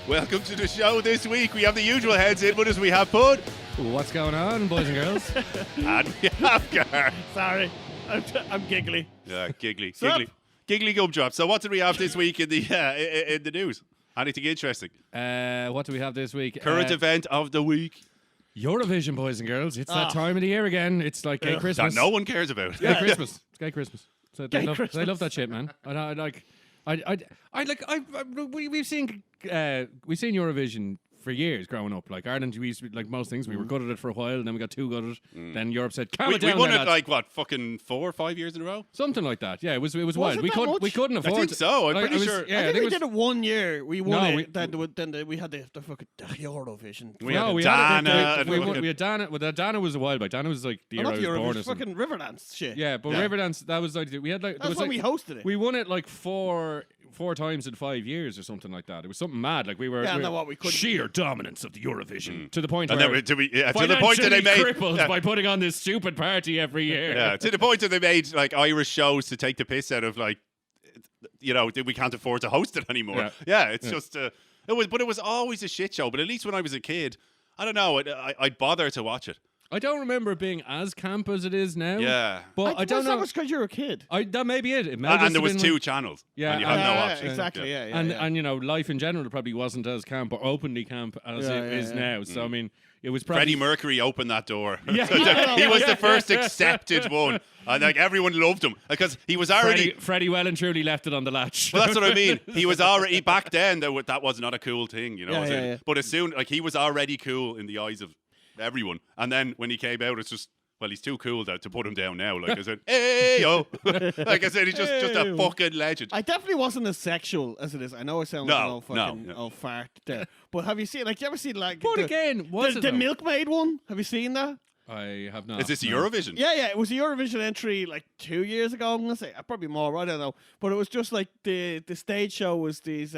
Welcome to the show this week. We have the usual heads in with us. We have Pud. What's going on, boys and girls? And we have Gar. Sorry, I'm giggly. Yeah, giggly. Sup? Giggly gumdrop. So what did we have this week in the news? Anything interesting? What do we have this week? Current event of the week. Eurovision, boys and girls. It's that time of the year again. It's like gay Christmas. That no one cares about. It's gay Christmas. It's gay Christmas. So Gay they Christmas. love that shit, man. We've seen Eurovision for years growing up. Like Ireland, we used to be, like most things, we were good at it for a while, and then we got too good at it. Then Europe said, "Calm We it down." won now, it lads." like what, fucking 4 or 5 years in a row? Something like that. Yeah, it was wild. it We that couldn't much? afford. I think so. I'm Like, pretty I was- sure. Yeah, I think it we was- did it 1 year. We won No, it. Then we had the Eurovision. We No, had we Dana. had and we fucking- had Dana. Well, Dana was a while back. Dana was like the year I Not was born. Or Eurovision, something. fucking Riverdance shit. Yeah, but Yeah. Riverdance, that was like we had like there That's was when like, we hosted it. we won it like four times in 5 years or something like that. It was something mad. Like we were Yeah, no, what we couldn't- sheer dominance of the Eurovision to the point And where then to the point that they made crippled by putting on this stupid party every year. Yeah, to the point that they made like Irish shows to take the piss out of like, we can't afford to host it anymore. Yeah, it's just it was always a shit show. But at least when I was a kid, I don't know, I'd bother to watch it. I don't remember it being as camp as it is now. Yeah, but I don't know. That was because you were a kid. That may be it. It may and just there have was been 2 like- channels. Yeah, and you had no Yeah, option. exactly. Yeah, yeah. and yeah. and you know, life in general probably wasn't as camp or openly camp as Yeah, it is yeah. now. So I mean, it was probably Freddie Mercury opened that door. Yeah. He was the first accepted one, and like everyone loved him because he was already. Freddie well and truly left it on the latch. Well, that's what I mean. He was already back then. That was not a cool thing, you know. Yeah, yeah. But as soon he was already cool in the eyes of everyone, and then when he came out, it's just. Well, he's too cool to put him down now. Like I said, hey yo, like I said, he's just a fucking legend. I definitely wasn't as sexual as it is. I know I sound like an old fucking old fart there. But have you seen, like, you ever seen, like, But again, was it the though? Milkmaid one? Have you seen that? I have not. Is this no. Eurovision? Yeah, it was a Eurovision entry like 2 years ago. I'm gonna say probably more. I don't know, but it was just like the stage show was these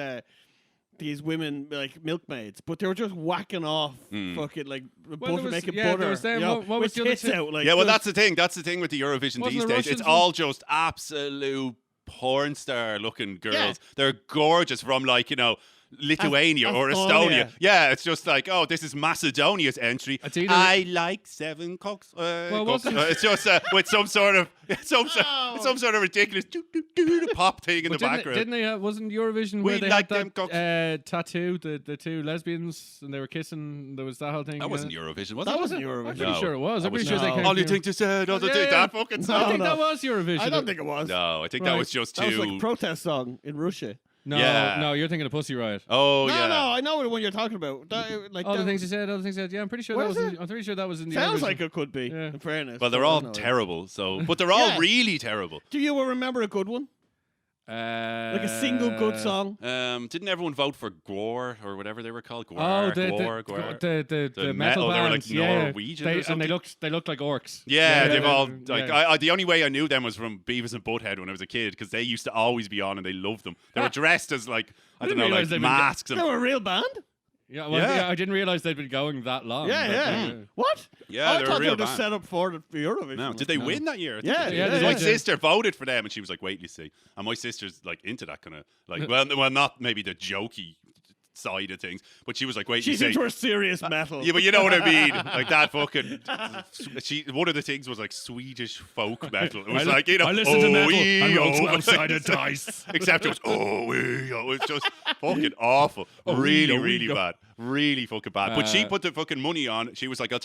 women like milkmaids, but they were just whacking off fucking like butter, making butter. there was them. you know, What was with the other tits thing? out. Like, Yeah, well, just- that's the thing. That's the thing with the Eurovision Wasn't these the days. Russians It's all just absolute porn star looking girls. Yeah. They're gorgeous from like, Lithuania or Estonia. Estonia. Yeah, it's just like, oh, this is Macedonia's entry. It's either- I like 7 cocks. Cocks. wasn't- It's just with some sort of ridiculous pop thing in the background. Didn't they? Wasn't Eurovision We where they like had them cocks. that tattoo? The two lesbians and they were kissing. There was that whole thing. That wasn't Eurovision, was that it? wasn't I'm Eurovision. pretty sure it was. I'm pretty sure they no. came. All you from- think to say, Yeah, that yeah. fucking I song. think no. that was Eurovision. I don't think it was. No, I think that Right. was just That was like a too. protest song in Russia. No, Yeah. no, you're thinking of Pussy Riot. Oh, no, yeah. no, I know the one you're talking about. All the things he said. Yeah, I'm pretty sure What that is was. it? I'm pretty sure that was in the. Sounds Eurovision. like it could be. Yeah. In fairness, Well, they're but I all don't know. terrible, but they're all Yeah. really terrible. Do you remember a good one? Like a single good song? Didn't everyone vote for Gwar or whatever they were called? Gwar, Oh, Gwar. the metal they were like bands, yeah. Norwegian or And something. they looked like orcs. Yeah, they've all yeah. like. I the only way I knew them was from Beavis and Butthead when I was a kid because they used to always be on and they loved them. They were dressed as like I don't didn't know, realise like they'd been- masks They and were a real band? Yeah, well, Yeah. yeah, I didn't realize they'd been going that long. Yeah, but, yeah. What? Yeah, I they're a thought they real were just band. set up for Eurovision. No, did they win that year? I think Yeah, they did. yeah, My yeah. sister voted for them, and she was like, "Wait, you see." And my sister's like into that kind of like, well, not maybe the jokey side of things, but she was like, "Wait, She's you see." into her serious metal. Yeah, but you know what I mean. Like that fucking. One of the things was like Swedish folk metal. It was like I listened to metal and rolled oh, 12-sided dice. Except it was it was just fucking awful. Really bad. Really fucking bad. But she put the fucking money on. She was like, I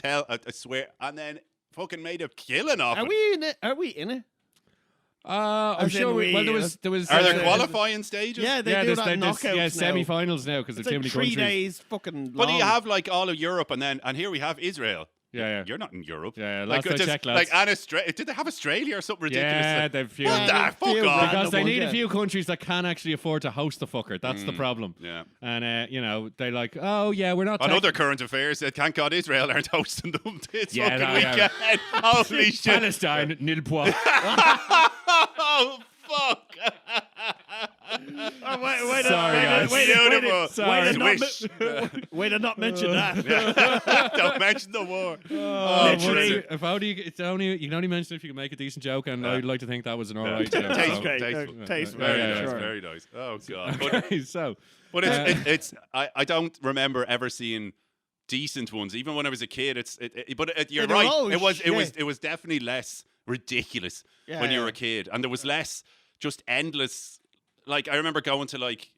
swear, and then fucking made a killing off Are it. we in it? Are we in it? I'm As in sure. we- Well, there was. Are there qualifying stages? Yeah, they Yeah, do there's, that there's knockouts now. semi-finals now because It's there's too like many 3 countries. days fucking But long. you have like all of Europe, and here we have Israel. Yeah. You're not in Europe. Yeah, like last I just- checked, lads. like and Did they have Australia or something ridiculous? Yeah, Like, they've few. what the fuck few off? Because they Random need a ones, few countries that can actually afford to host the fucker. That's the problem. Yeah. And they like, oh yeah, we're not. On other current affairs, thank God Israel aren't hosting them this Yeah, fucking no, yeah. weekend. Holy shit. Palestine, nil point. Oh, fuck? Wait Sorry, guys. Beautiful. Sorry. Swish. Way to not mention that. Don't mention the war. Literally. If only you can only mention it if you can make a decent joke, and I'd like to think that was an alright joke. Tastes so. great. Tasteful. Tastes Very very nice. sure. Very nice. Oh god. Okay, so But it's I don't remember ever seeing decent ones. Even when I was a kid, you're they're right. always It was definitely less ridiculous when you were a kid, and there was less just endless. Like I remember going to like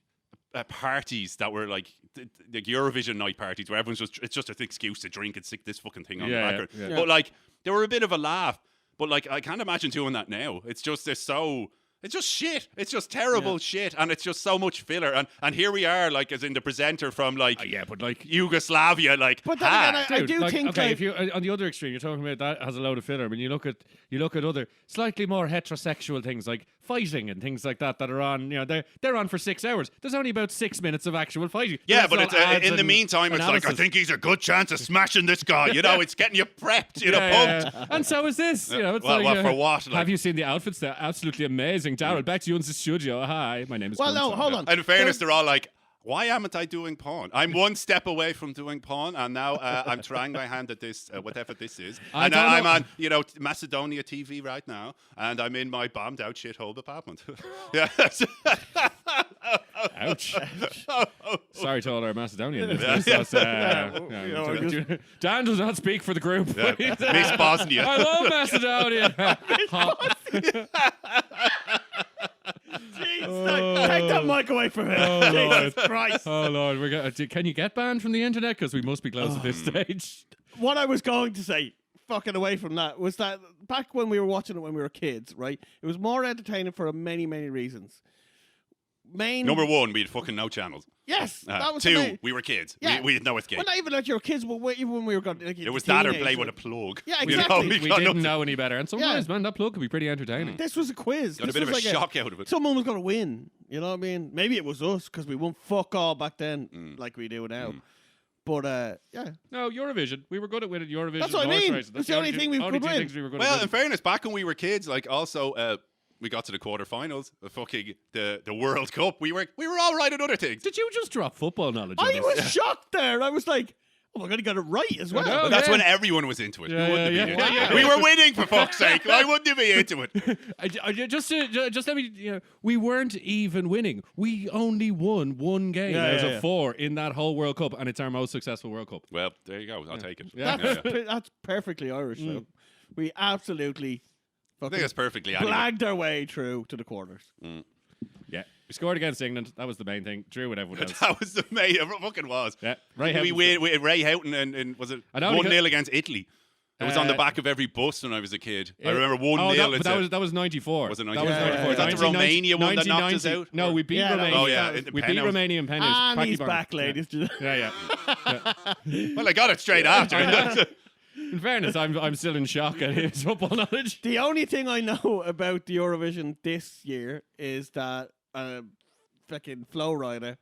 parties that were like the Eurovision night parties where everyone's it's just an excuse to drink and stick this fucking thing on the background. Yeah. But like they were a bit of a laugh. But like I can't imagine doing that now. It's just it's just shit. It's just terrible shit, and it's just so much filler. And here we are, like as in the presenter from like but like Yugoslavia, like But then again, I do think okay, like, if you on the other extreme, you're talking about that has a load of filler. I mean, you look at other slightly more heterosexual things like fighting and things like that are on. You know, they're on for 6 hours. There's only about 6 minutes of actual fighting. yeah, There's but all it's ads in the and meantime, it's like I analysis. think he's a good chance of smashing this guy. You know, it's getting you prepped, pumped. And so is this. You know, it's Well, like for what? Like- have you seen the outfits? They're absolutely amazing. Daryl, back to you in the studio. Hi, my name is. well, no, Gunther. hold on. And in fairness, they're all like, why haven't I doing porn? I'm one step away from doing porn, and now I'm trying my hand at this, whatever this is. I And don't I'm know- on, Macedonia TV right now, and I'm in my bombed out shithole apartment. Yeah. Ouch. Sorry to all our Macedonian Yeah. listeners. Dan does not speak for the group. Miss Bosnia. I love Macedonia. Jeez, take that mic away from him. Oh, Lord. Jesus Christ. Oh Lord, can you get banned from the internet? Because we must be close at this stage. What I was going to say, fucking away from that, was that back when we were watching it when we were kids, right? It was more entertaining for many, many reasons. Number one, we had fucking no channels. Yes, that was the Two, main- we were kids. Yeah. We had no escape. Well, not even like your kids, but even when we were going, like, It was that or play with a plug. Yeah, You know, exactly. We got didn't nothing. know any better, and sometimes, man, that plug could be pretty entertaining. This was a quiz. Got a This bit of a was like shock out of it. Someone was going to win. You know what I mean? Maybe it was us because we won fuck all back then, like we do now. But yeah, No, Eurovision. We were good at winning Eurovision. That's what I horse mean. races. That's the only thing we only could two win. things we were good Well, at in fairness, back when we were kids, like also we got to the quarterfinals, the World Cup. We were all right at other things. Did you just drop football knowledge? on I us? was shocked there. I was like, oh my god, he got it right as well. know. But that's yeah. when everyone was into it. Yeah, Who wouldn't yeah, have been yeah. into Yeah, it? yeah. We were winning, for fuck's sake. Why wouldn't you be into it? Just let me. We weren't even winning. We only won one game out of 4 in that whole World Cup, and it's our most successful World Cup. Well, there you go. I'll take it. Yeah. That's perfectly Irish, though. We absolutely I think that's perfectly anyway. blagged our way through to the quarters. Yeah, we scored against England. That was the main thing. Drew with everyone else. That was the main. It fucking was. Yeah, Ray We Houghton- win with Ray Houghton and was it I know 1-0 against Italy? It was on the Uh, back of every bus when I was a kid. I remember 1-0. That was 94. Was it That 94? was 94. Was that the 1990 Romania one that knocked us 1990 out? No, we beat Yeah, that Romania. was- Oh, yeah, that in the we beat penalties. Romania in penalties. And Packy he's Bonner. back, ladies. Yeah. Well, I got it straight after. In fairness, I'm still in shock at his football knowledge. The only thing I know about the Eurovision this year is that fucking Flow Rider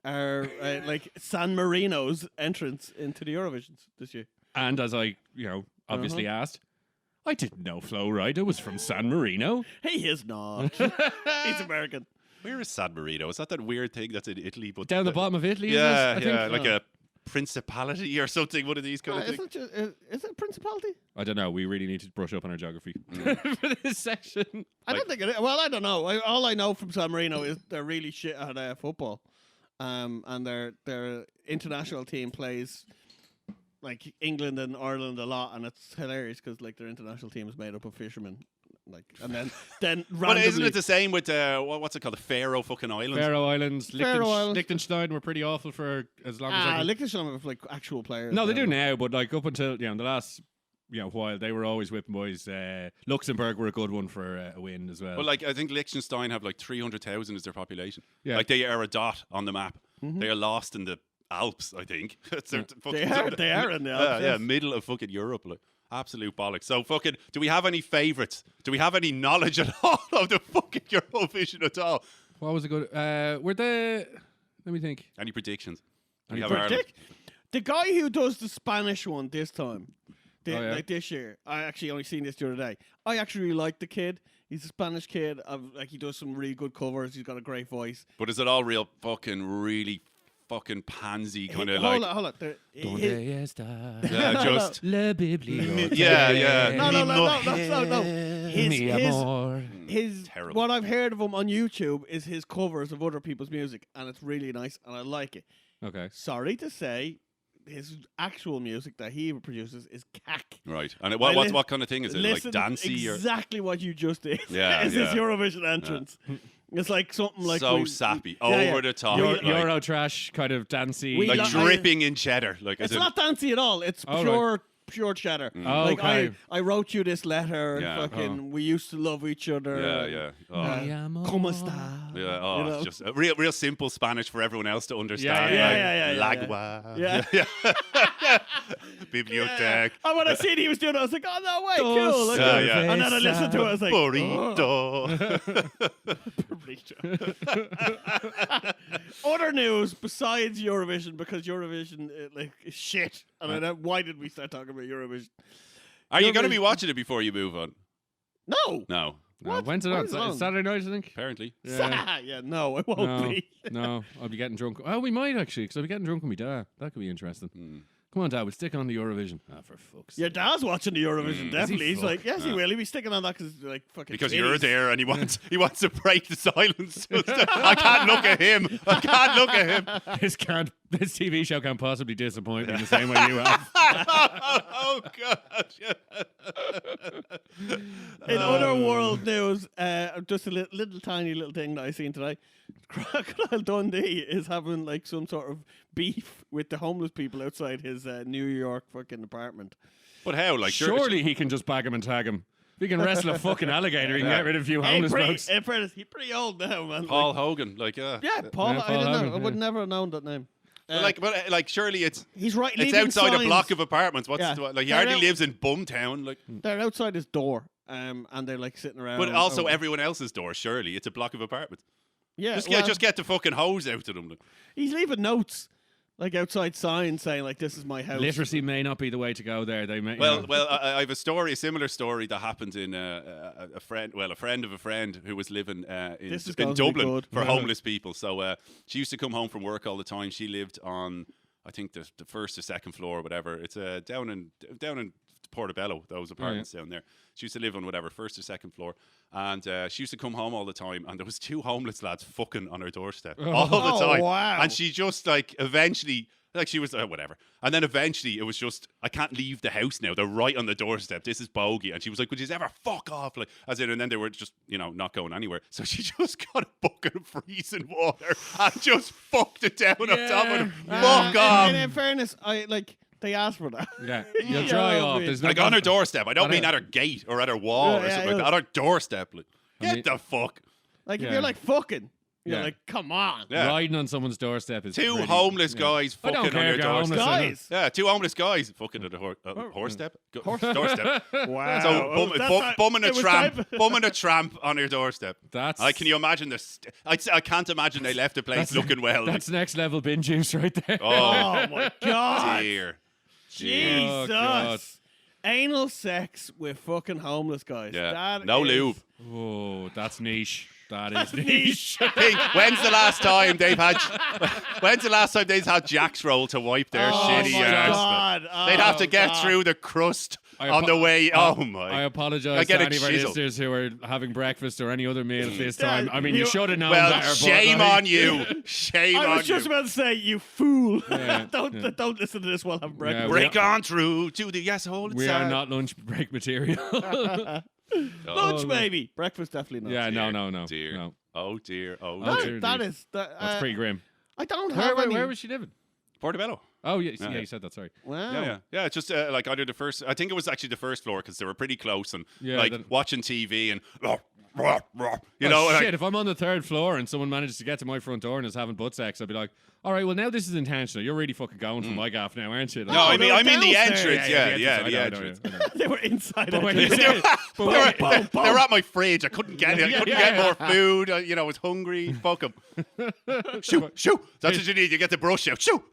are like San Marino's entrance into the Eurovisions this year. And as I, obviously asked, I didn't know Flo Rida was from San Marino. He is not. He's American. Where is San Marino? Is that weird thing that's in Italy? But Down the bottom of Italy, Yeah, is it? I yeah, think? like a principality or something. One of these kind of Is things. it a principality? I don't know. We really need to brush up on our geography for this section. I don't think it is. Well, I don't know. All I know from San Marino is they're really shit at football. And their international team plays like England and Ireland a lot, and it's hilarious because like their international team is made up of fishermen, like, and then But randomly. isn't it the same with what's it called, the Faroe fucking Islands? Faroe Islands, Faroe Islands. Liechtenstein were pretty awful for as long as I can. Liechtenstein have like actual players. No, they do now, but like up until the last while they were always whipping boys. Luxembourg were a good one for a win as well. Well, like I think Liechtenstein have like 300,000 as their population. Yeah. Like they are a dot on the map. They are lost in the Alps, I think. It's their fucking- They are in the Alps, yeah, yes. middle of fucking Europe. Like. Absolute bollocks. So fucking, do we have any favourites? Do we have any knowledge at all of the fucking Eurovision at all? what was it good? Were they? Let me think. Any predictions? Do Any we have Ireland? Dick, the guy who does the Spanish one this time, Oh, yeah? like this year, I actually only seen this the other day. I actually really like the kid. He's a Spanish kid. Like he does some really good covers. He's got a great voice. But is it all real fucking really fucking pansy kind of Hold like? on. Donde está Yeah, just la biblioteca? yeah. No. Mi amor. His Terrible. what I've heard of him on YouTube is his covers of other people's music, and it's really nice, and I like it. Okay. Sorry to say, his actual music that he produces is cack. Right. And what kind of thing is it? Like Listen, dancey or exactly what you just did. Yeah, is yeah. his Eurovision entrance. It's like something like so sappy, over the top, like, Euro trash, kind of dancey. We like lo- dripping in cheddar. Like It's as in- not dancey at all. It's pure cheddar. Oh, Like okay. I wrote you this letter. Yeah. Fucking, we used to love each other. Yeah. Oh. Mi amor. ¿Cómo está? Yeah, oh, You know? it's just a real simple Spanish for everyone else to understand. Yeah, Lagua. Yeah. Bibliothèque. And when I seen he was doing it, I was like, oh, no way, Dos cool. Look Yeah, at it. yeah. And then I listened to it, I was like, Burrito. Other news besides Eurovision, because Eurovision is shit. And then why did we start talking about Eurovision? Are you going to be Eurovision- watching it before you move on? No. No, No, when's it on? When's it on? Saturday night, I think. apparently. Yeah, no, it won't No, be. no, I'll be getting drunk. Oh, we might actually, because I'll be getting drunk with my dad. That could be interesting. Come on, Dad, we'll stick on the Eurovision. Ah, for fuck's Your sake. dad's watching the Eurovision, definitely. He's fuck? like, yes, he will. He'll be sticking on that because, like, fucking Because you're titties. there and he wants to break the silence. I can't look at him. I can't look at him. This TV show can't possibly disappoint me in the same way you have. Oh God. In other world news, just a little tiny little thing that I seen today. Crocodile Dundee is having like some sort of beef with the homeless people outside his New York fucking apartment. But how? Like Surely he can just bag him and tag him. If he can wrestle a fucking alligator, he can get rid of a few homeless folks. He's pretty old now, man. Paul Hogan, like Yeah, Paul. Yeah, I Paul didn't know. Hogan, I would yeah. never have known that name. But surely it's He's right. it's leaving outside signs. a block of apartments. What's Yeah. like he They're hardly out- lives in Bumtown, like. They're outside his door, and they're like sitting around. But also everyone else's door. Surely it's a block of apartments. yeah, Just get the fucking hose out of them. Like. he's leaving notes, like outside signs saying like, "This is my house." Literacy may not be the way to go there. They may, Well, I have a similar story that happened in a friend of a friend who was living This is in going to be Dublin good. for homeless people. So she used to come home from work all the time. She lived on, I think, the first or second floor, or whatever. It's down in Portobello, those apartments down there. She used to live on whatever, first or second floor. And she used to come home all the time, and there was two homeless lads fucking on her doorstep all the time. Wow. And she just, like, eventually, like, she was, whatever. And then eventually it was just, I can't leave the house now. They're right on the doorstep. This is bogey. And she was like, would you ever fuck off? Like, and then they were just, not going anywhere. So she just got a bucket of freezing water and just fucked it down on top of them. Fuck off. And in fairness, they asked for that. yeah, you'll dry Yeah, off. I There's Like no on her doorstep. I don't mean at her gate or at her wall or Yeah, something like yeah. that. At her doorstep. Like, get mean- the fuck. Like if Yeah. you're like fucking, you're Yeah. like, come on, Yeah. Riding on someone's doorstep is Two pretty- homeless yeah. guys I don't fucking on care your if you're doorstep. homeless. guys. Yeah, two homeless guys fucking at a horse step. Doorstep. Wow. So bumming a tramp on your doorstep. That's Can you imagine this? I can't imagine they left the place looking well. That's next level bin juice right there. Oh Oh my god, dear. Jesus! Oh, God. Anal sex with fucking homeless guys. Yeah. That No is- lube. Oh, that's niche. That is niche. niche. Pink, when's the last time they've had Jack's roll to wipe their Oh shitty my arse? god! They'd have to Oh, get God. through the crust I on the apo- way. I I apologize I to get any it of our chiseled. listeners who are having breakfast or any other meal at this Yeah, time. I mean, you you- should have known Well, better. but, shame like- on you. Shame I on was just you. about to say, you fool! Yeah, Don't listen to this while I'm breakfast. Break on through to the yes hole. We are not lunch break material. Lunch, maybe. Breakfast, definitely not. yeah, no. Dear. No. Oh dear. Oh Oh, dear. dear. That is. That's pretty grim. I don't have Where, any. where was she living? Portobello. Oh, yeah, Yeah. you said that, sorry. Wow. Yeah. It's just like either the first. I think it was actually the first floor because they were pretty close and Yeah, like then- watching TV and you Oh, know. and shit, if I'm on the third floor and someone manages to get to my front door and is having butt sex, I'd be like, all right, well, now this is intentional. You're really fucking going for my gaff now, aren't you? No, I they mean were the downstairs. entrance. Yeah, the the I know, entrance. I know. They were inside. But when it. you say- but when- They were at my fridge. I couldn't get it. I couldn't get more food. I was hungry. Fuck them. Shoo. That's what you need. You get the brush out. Shoo.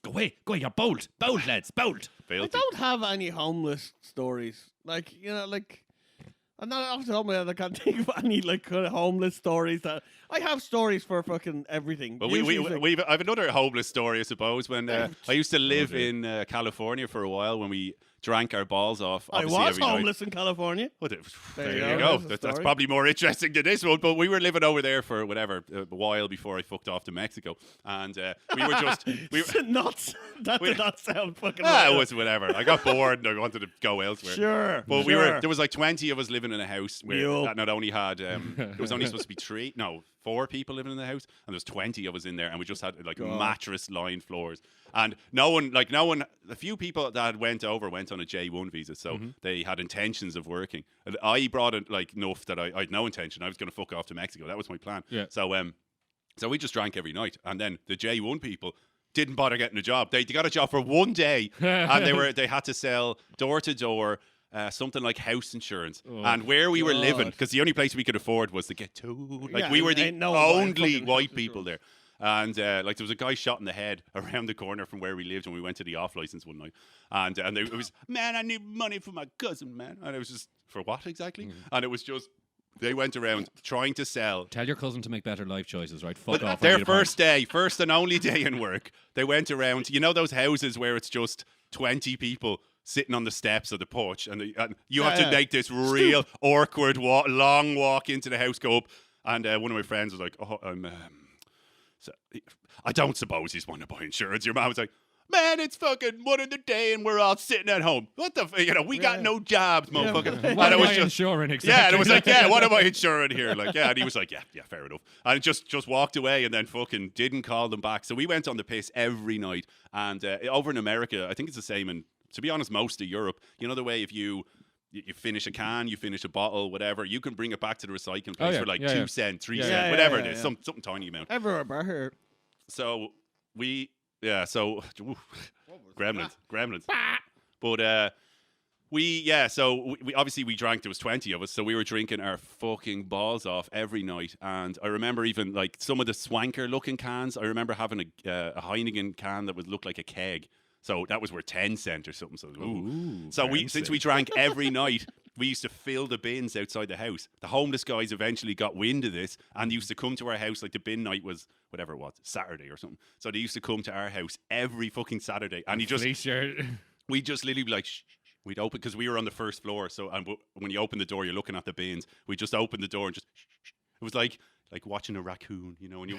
Go away, you're bold, lads, bold. I don't have any homeless stories. Like, I'm not off the top of my head. I can't think of any like kind of homeless stories. That I have stories for fucking everything. But Usually it's like- I have another homeless story, I suppose. When I used to live in California for a while, when we drank our balls off. I Obviously, was every night. homeless in California. Well, there you you go. go. There's a That's story. probably more interesting than this one. But we were living over there for whatever a while before I fucked off to Mexico, and we were just Nuts. That did not sound fucking. it right. was whatever. I got bored and I wanted to go elsewhere. Sure. But sure. there was like 20 of us living in a house where Mule. that not only had there was only supposed to be 4 people living in the house, and there was 20 of us in there, and we just had like mattress lined floors, and no one, a few people that went on a J1 visa, so they had intentions of working, and I brought it like enough that I had no intention. I was going to fuck off to Mexico. That was my plan. Yeah. So we just drank every night, and then the J1 people didn't bother getting a job. They got a job for one day, and they had to sell door to door. Something like house insurance, and where we were living, because the only place we could afford was to get to. Like we were the only white people there, and like there was a guy shot in the head around the corner from where we lived when we went to the off license one night, and it was, man, I need money for my cousin, man, and it was just, for what exactly? And it was just, they went around trying to sell. Tell your cousin to make better life choices, right? Fuck off. Their first and only day in work, they went around. You know those houses where it's just 20 people sitting on the steps of the porch, and you have to make this real awkward long walk into the house, go up, and one of my friends was like, I don't suppose he's want to buy insurance. Your mom was like, man, it's fucking 1 in the day and we're all sitting at home. What the we got no jobs, motherfucker. What And it am was I just, insuring exactly? yeah, and it was like, yeah, what am I insuring here? Like, yeah, and he was like, yeah, fair enough. And it just walked away and then fucking didn't call them back. So we went on the piss every night. And over in America, I think it's the same in, to be honest, most of Europe. You know the way if you finish a can, you finish a bottle, whatever, you can bring it back to the recycling place for like 2 cents, 3 cents, whatever it is, something tiny amount. Everywhere but here. So gremlins. But we obviously we drank. There was 20 of us, so we were drinking our fucking balls off every night. And I remember even like some of the swanker looking cans. I remember having a Heineken can that would look like a keg. So that was worth 10 cents or something. So since we drank every night, we used to fill the bins outside the house. The homeless guys eventually got wind of this and used to come to our house. Like the bin night was whatever it was, Saturday or something. So they used to come to our house every fucking Saturday, and we just literally be like, shh. We'd open, because we were on the first floor. So when you open the door, you're looking at the bins. We just opened the door and just. It was like watching a raccoon, you know, when you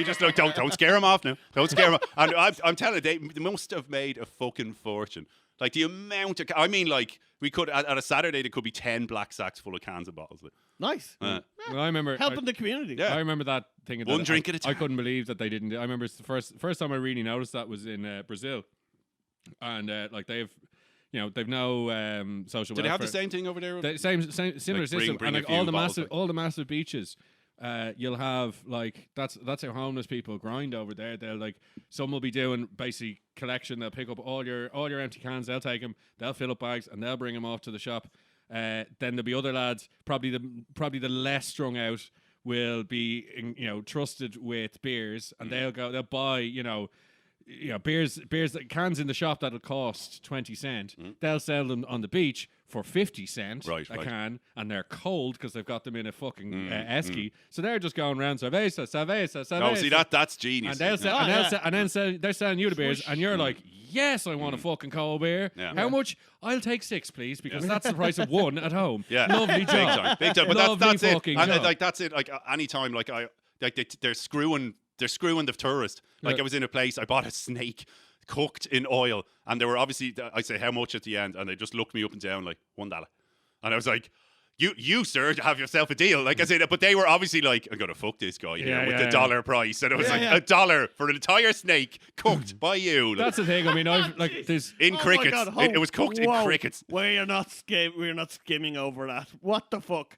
just like don't scare him off now. Don't scare him off. And I'm telling you, they must have made a fucking fortune. Like the amount of, I mean, like we could at a Saturday there could be 10 black sacks full of cans and bottles. Nice. Well, I remember Helping the community. Yeah. I remember that thing. One drink at a time. I couldn't believe that they didn't. I remember it's the first time I really noticed that was in Brazil, and like they've no social. Do they have the same thing over there? Similar system, bring and a like few bottles, all the massive beaches. You'll have like that's how homeless people grind over there. They'll like some will be doing basically collection. They'll pick up all your empty cans. They'll take them. They'll fill up bags and they'll bring them off to the shop. Then there'll be other lads, probably the less strung out, will be trusted with beers, and they'll buy beers cans in the shop that'll cost 20 cents. They'll sell them on the beach for 50 cents a can, and they're cold because they've got them in a fucking esky. So they're just going around cerveza. No, see that's genius. And they're selling you the beers, and you're like, yes, I want a fucking cold beer. Yeah. How much? I'll take 6, please, because that's the price of one at home. Yeah, lovely job, big time. But that's it. And like that's it. Like anytime, like they're screwing the tourist. Like I was in a place, I bought a snake cooked in oil, and they were obviously, I say how much at the end, and they just looked me up and down like $1, and I was like, you sir, have yourself a deal. Like I said, but they were obviously like, I'm gonna fuck this guy here with the dollar price, and it was $1 for an entire snake cooked by you. That's the thing. I mean, I've like this in crickets. It was cooked in crickets. We're not skimming over that. What the fuck?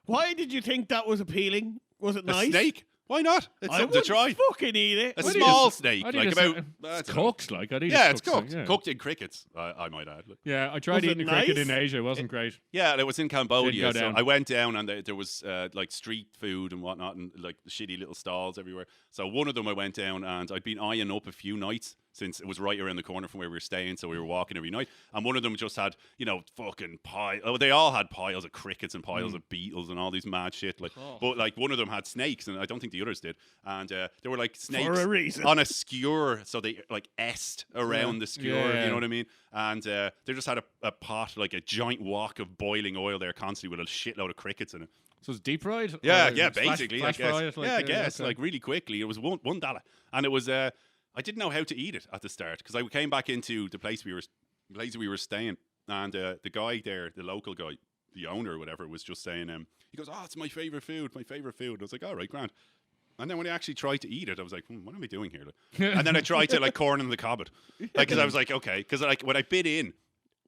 Why did you think that was appealing? Was it nice? A snake? Why not? It's something to try. Fucking eat it. A small snake, like about. It's cooked, like it's cooked. Cooked in crickets. I might add. Yeah, I tried eating cricket in Asia. It wasn't great. Yeah, it was in Cambodia. So I went down, and there was like street food and whatnot, and like shitty little stalls everywhere. So one of them I went down, and I'd been eyeing up a few nights. since it was right around the corner from where we were staying, so we were walking every night. And one of them just had, fucking pile. Oh, they all had piles of crickets and piles of beetles and all these mad shit. Like, but like one of them had snakes, and I don't think the others did. And they were like snakes For a reason. on a skewer, so they like est around the skewer. Yeah. You know what I mean? And they just had a pot, like a giant wok of boiling oil there constantly with a shitload of crickets in it. So it's deep fried? Yeah, Or basically. Flash I guess. fry it, I guess. okay. Like really quickly. It was $1, and it was. I didn't know how to eat it at the start because I came back into the place we were staying, and the guy there, the local guy, the owner or whatever, was just saying, he goes, "Oh, it's my favorite food, my favorite food." I was like, "All right, grand." And then when I actually tried to eat it, I was like, "What am I doing here?" And then I tried to like corn in the cobbit, like because I was like, "Okay," because like when I bit in,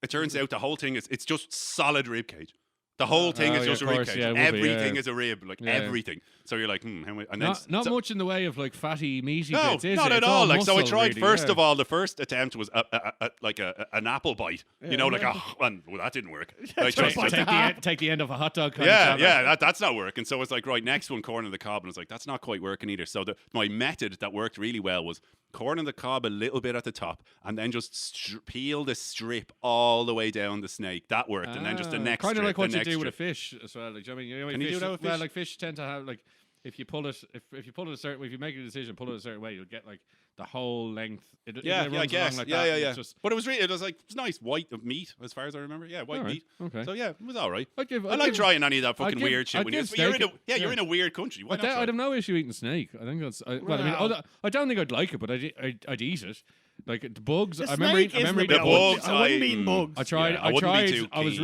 it turns out the whole thing it's just solid rib cage. The whole thing is just a rib cage. Yeah, everything is a rib, like Yeah. everything. So you're like, how many? And then Not much in the way of like fatty, meaty no, bits, is not it? at It's all. Like, so I muscle, tried really, first yeah. of all. The first attempt was an apple bite. Like and well, that didn't work. Like, Take, just, take the end of a hot dog. Kind yeah, of yeah, that's not working. So it's like, right, next one, corn on the cob, and it's like that's not quite working either. So my method that worked really well was corn on the cob a little bit at the top, and then just peel the strip all the way down the snake. That worked, and then just the next kind of strip, like what the you do next with a strip. fish as well. Like, I mean, Can you fish, do that with well, fish? like fish tend to have like if you pull it if you pull it a certain way, if you make a decision, pull it a certain way, you'll get like the whole length. It Yeah, runs I guess. along like yeah, that, yeah, and yeah. it's just, But it was nice white of meat as far as I remember. Yeah, white All right, meat. okay. So yeah, it was all right. I'd I like trying any of that fucking give- weird shit. I'd When give you're steak you're in a weird country. Why not try I'd it? have no issue eating snake. I think that's. Well, I mean, Well. I don't think I'd like it, but I'd eat it. Like the bugs. The I remember. snake I remember isn't eating a bit- bugs, I wouldn't I- be eating bugs. I tried. Yeah, I I wouldn't be tried. too I was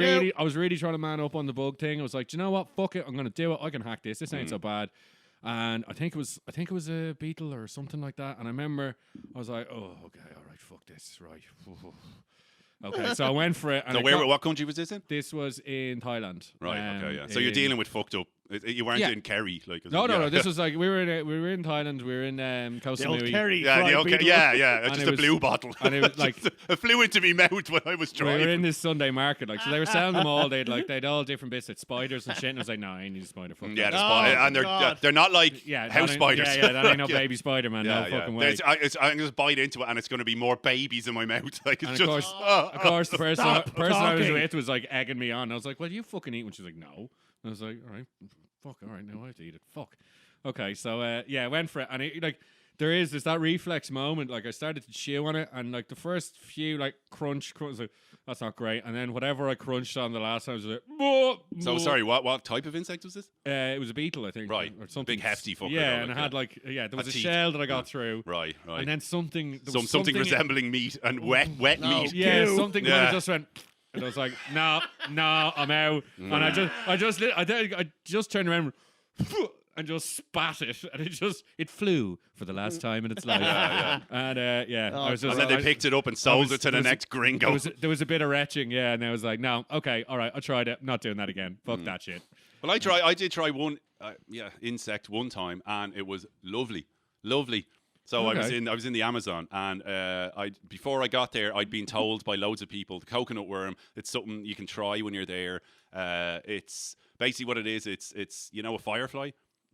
keen. really trying to man up on the bug thing. I was like, do you know what? Fuck it. I'm gonna do it. I can hack this. This ain't so bad. And I think it was a beetle or something like that. And I remember I was like, oh, okay, all right, fuck this, right. Okay, so I went for it. And So it got- what country was this in? This was in Thailand. Right. Okay. Yeah. So you're dealing with fucked up. You weren't Yeah. in Kerry, like. No. This was like we were in Thailand. We were in Koh The old Samui. Kerry Yeah, fried okay, beetle. yeah. And Just it a was- blue bottle. and it was like- it flew into me mouth when I was We were in driving. this Sunday market, like so they were selling them all. They'd all different bits, like spiders and shit. And I was like, no, I ain't need a spider. Fuck Yeah, that. the Oh, spider, and God. they're not like Yeah, house that ain't- spiders. Yeah, that ain't no Yeah. baby spider, man. Yeah, No yeah. fucking way. I'm just bite into it, and it's going to be more babies in my mouth. Like it's And just. of course, the person I was talking. with was like egging me on. I was like, "Well, you fucking eat?" And she's like, "No." And I was like, "All right, fuck, all right, now I have to eat it." Fuck. Okay, so yeah, I went for it, and there's that reflex moment. Like I started to chew on it, and like the first few like crunch, I was like, that's not great. And then whatever I crunched on the last time, I was like, So sorry, what type of insect was this? It was a beetle, I think. Right, or something big hefty fucker. Yeah, though, and like, it had like there was a teeth. shell that I got through. Right. And then something. There was Something resembling meat and wet No. meat. Yeah, Ew. something Yeah. kind of just went. And I was like, no, I'm out. And I just turned around and just spat it, and it flew for the last time in its life. And I was just. And then they picked it up and sold it to the next gringo. There was a bit of retching, yeah, and I was like, no, okay, all right, I tried it, not doing that again. Fuck that shit. Well, I did try one, insect one time, and it was lovely. So Okay. I was in the Amazon, and before I got there, I'd been told by loads of people the coconut worm. It's something you can try when you're there. It's basically what it is. It's a firefly.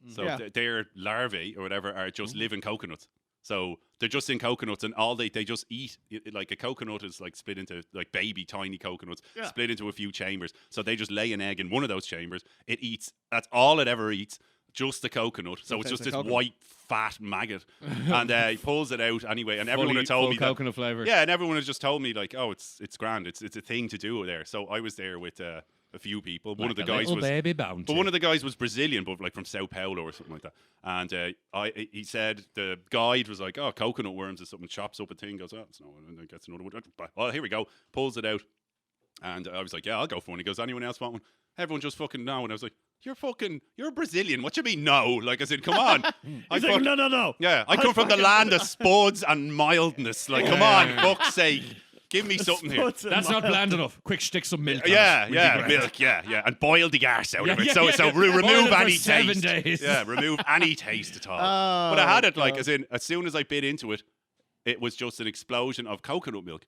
So Yeah. their larvae or whatever are just live in coconuts. So they're just in coconuts, and all they just eat. Like a coconut is like split into like baby tiny coconuts, split into a few chambers. So they just lay an egg in one of those chambers. It eats. That's all it ever eats. Just the coconut. So it's just this white fat maggot, and he pulls it out anyway. And everyone had told me that. coconut flavor. Yeah, and everyone has just told me like, oh, it's grand. It's a thing to do there. So I was there with a few people. One of the guys was. baby bounty. But one of the guys was Brazilian, but like from Sao Paulo or something like that. And he said the guide was like, "Oh, coconut worms is something." Chops up a thing, goes, "Oh, it's no," and then gets another one. Oh, here we go. Pulls it out, and I was like, "Yeah, I'll go for one." He goes, "Anyone else want one?" Everyone just fucking no. And I was like, "You're Brazilian. What you mean no?" Like I said, "Come on." He's like, no. Yeah, I come from the land of spuds and mildness. Like, come on, fuck's sake. Give me something here. That's not bland enough. Quick, stick some milk. Yeah, on it. yeah, We'll be milk, yeah, and boil the arse out of it. Yeah, So, yeah, so yeah. remove Boil it for any 7 taste. days. Yeah, remove any taste at all. Oh, But I had it like, God. as soon as I bit into it, it was just an explosion of coconut milk,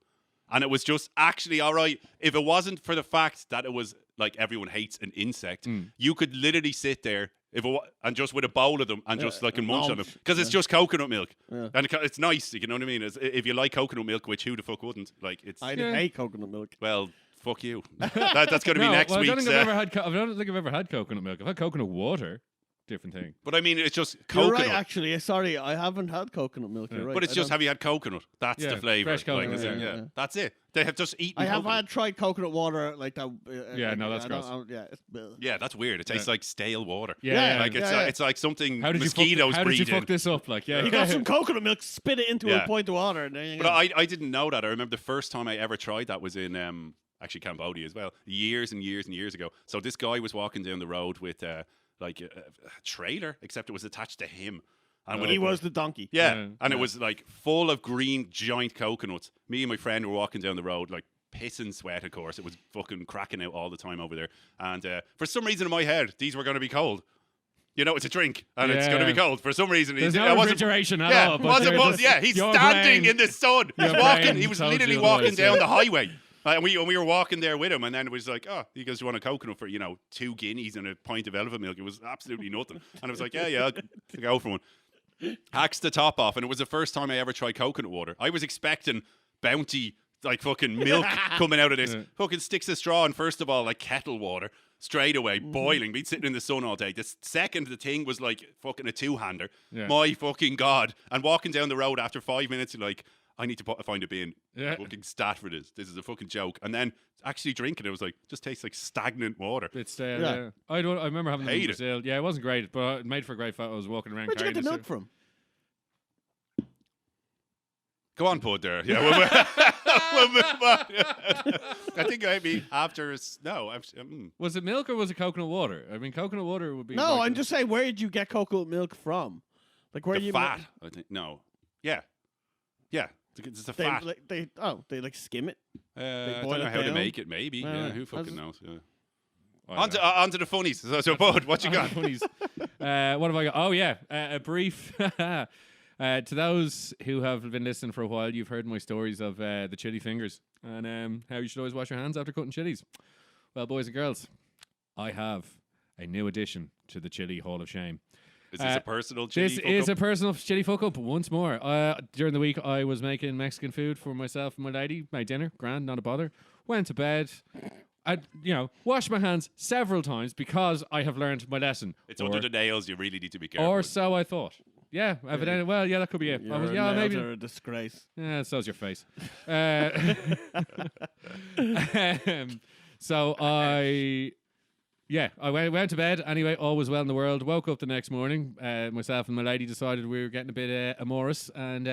and it was just actually all right. If it wasn't for the fact that it was like everyone hates an insect, you could literally sit there And just with a bowl of them and just like munch on them. Munch. Because it's just coconut milk. Yeah. And it's nice, you know what I mean? If you like coconut milk, which who the fuck wouldn't? Like, it's... I hate coconut milk. Well, fuck you. That's going to be next I don't week's... think I don't think I've ever had coconut milk. I've had coconut water. Different thing. But I mean, it's just You're coconut. right, actually. Sorry, I haven't had coconut milk. You're right. But it's just, have you had coconut? That's Yeah, the flavour. fresh coconut, Like, yeah. That's it. They have just eaten I have coconut. tried coconut water like that. Yeah, no, that's gross. It's Yeah, that's weird. It tastes like stale water. Yeah, Like yeah. it's like something How did mosquitoes How breed did you fuck in. this up? Like, yeah. You got some coconut milk, spit it into Yeah. a pint of water, and there you But go. I didn't know that. I remember the first time I ever tried that was in actually Cambodia as well, years and years and years ago. So this guy was walking down the road with like a trailer, except it was attached to him. And with He it- was the donkey. Yeah, and it was like full of green giant coconuts. Me and my friend were walking down the road, like pissing sweat, of course. It was fucking cracking out all the time over there. And for some reason in my head, these were going to be cold. You know, it's a drink, and it's going to be cold. For some reason, There's it no wasn't. refrigeration at Yeah, all. But wasn't. they're just- Yeah, he's your standing brain- in the sun. He's your walking. brain He was told literally you walking otherwise, down yeah. the highway. And we were walking there with him, and then it was like, oh, you guys want a coconut for 2 guineas and a pint of elephant milk? It was absolutely nothing. And I was like, yeah, I'll go for one. Hacks the top off, and it was the first time I ever tried coconut water. I was expecting bounty, like fucking milk coming out of this. Yeah. Fucking sticks of straw, and first of all, like kettle water, straight away, boiling. Been sitting in the sun all day. The second, the thing was like fucking a two-hander. Yeah. My fucking God. And walking down the road after 5 minutes, you're like, I need to find a bin. Yeah. Fucking stat for this. This is a fucking joke. And then actually drinking it was like, just tastes like stagnant water. It's stale, Yeah. yeah. I remember having them in Hate it. Brazil. Yeah, it wasn't great, but it made for a great photo. I was walking around Where'd you get the carrying milk from? Go on, Pud there. Yeah, we'll move on. I think maybe after... No. Was it milk or was it coconut water? I mean, coconut water would be... No, like I'm just saying, where did you get coconut milk from? Like, where The you fat, I think. No. Yeah. Yeah. It's the fat. They like skim it. I boil don't know it how to down? make it, maybe. Yeah, Yeah, yeah. who fucking That's- knows? Yeah. I On to the funnies. So Bud, what you got? Funnies. What have I got? Oh, yeah. A brief... to those who have been listening for a while, you've heard my stories of the chili fingers and how you should always wash your hands after cutting chilies. Well, boys and girls, I have a new addition to the Chili Hall of Shame. Is this a personal chili This fuck is up? a personal chili fuck up once more. During the week, I was making Mexican food for myself and my lady. Made dinner, grand, not a bother. Went to bed. I, washed my hands several times because I have learned my lesson. It's under the nails. You really need to be careful. Or so I thought. Yeah, evidently. Well, yeah, that could be it. I was, yeah, maybe. Are a disgrace. Yeah, so's your face. So I went to bed anyway. All was well in the world. Woke up the next morning. Myself and my lady decided we were getting a bit amorous, and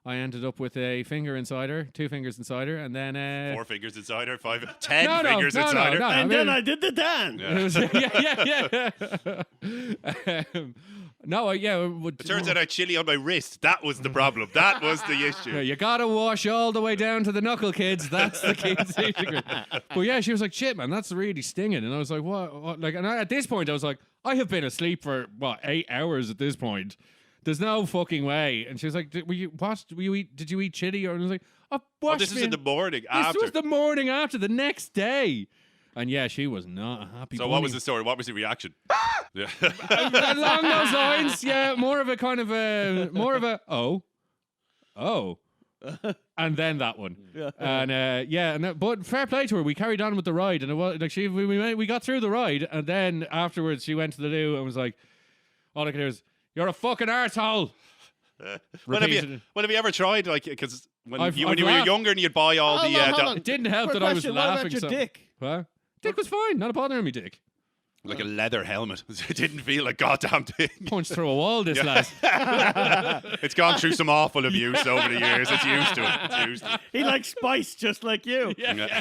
I ended up with a finger inside her, 2 fingers inside her, and then 4 fingers inside her, 5, 10 No, fingers inside her. no, And I then mean- I did the dance. yeah. No, yeah. It turns out I had chili on my wrist. That was the problem. That was the Yeah, issue. you gotta wash all the way down to the knuckle, kids. That's the key secret. But yeah, she was like, "Shit, man, that's really stinging." And I was like, "What?" Like, and at this point, I was like, "I have been asleep for 8 hours at this point. There's no fucking way." And she was like, "Did you eat chili?" Or and I was like, "I washed This is me in the morning This after. was the morning after, the next day." And yeah, she was not a happy. So what was the story? What was the reaction? Yeah. Along those lines? Yeah, more of a oh, and then that one. Yeah. And but fair play to her. We carried on with the ride, and it was like we got through the ride, and then afterwards she went to the loo and was like, all I could hear is, "You're a fucking arsehole." Well, have Repeated it. you ever tried, like, because when I've you were laughed. younger and you'd buy all Hold the... on, hold on. It didn't help Quick that I was question, laughing. What about your so dick? What? Dick was fine. Not a bother me, dick. like a leather helmet. It didn't feel like goddamn thing. Punched through a wall, this lad. It's gone through some awful abuse over the years. It's used to it. It's used to it. He likes spice just like you. Yeah.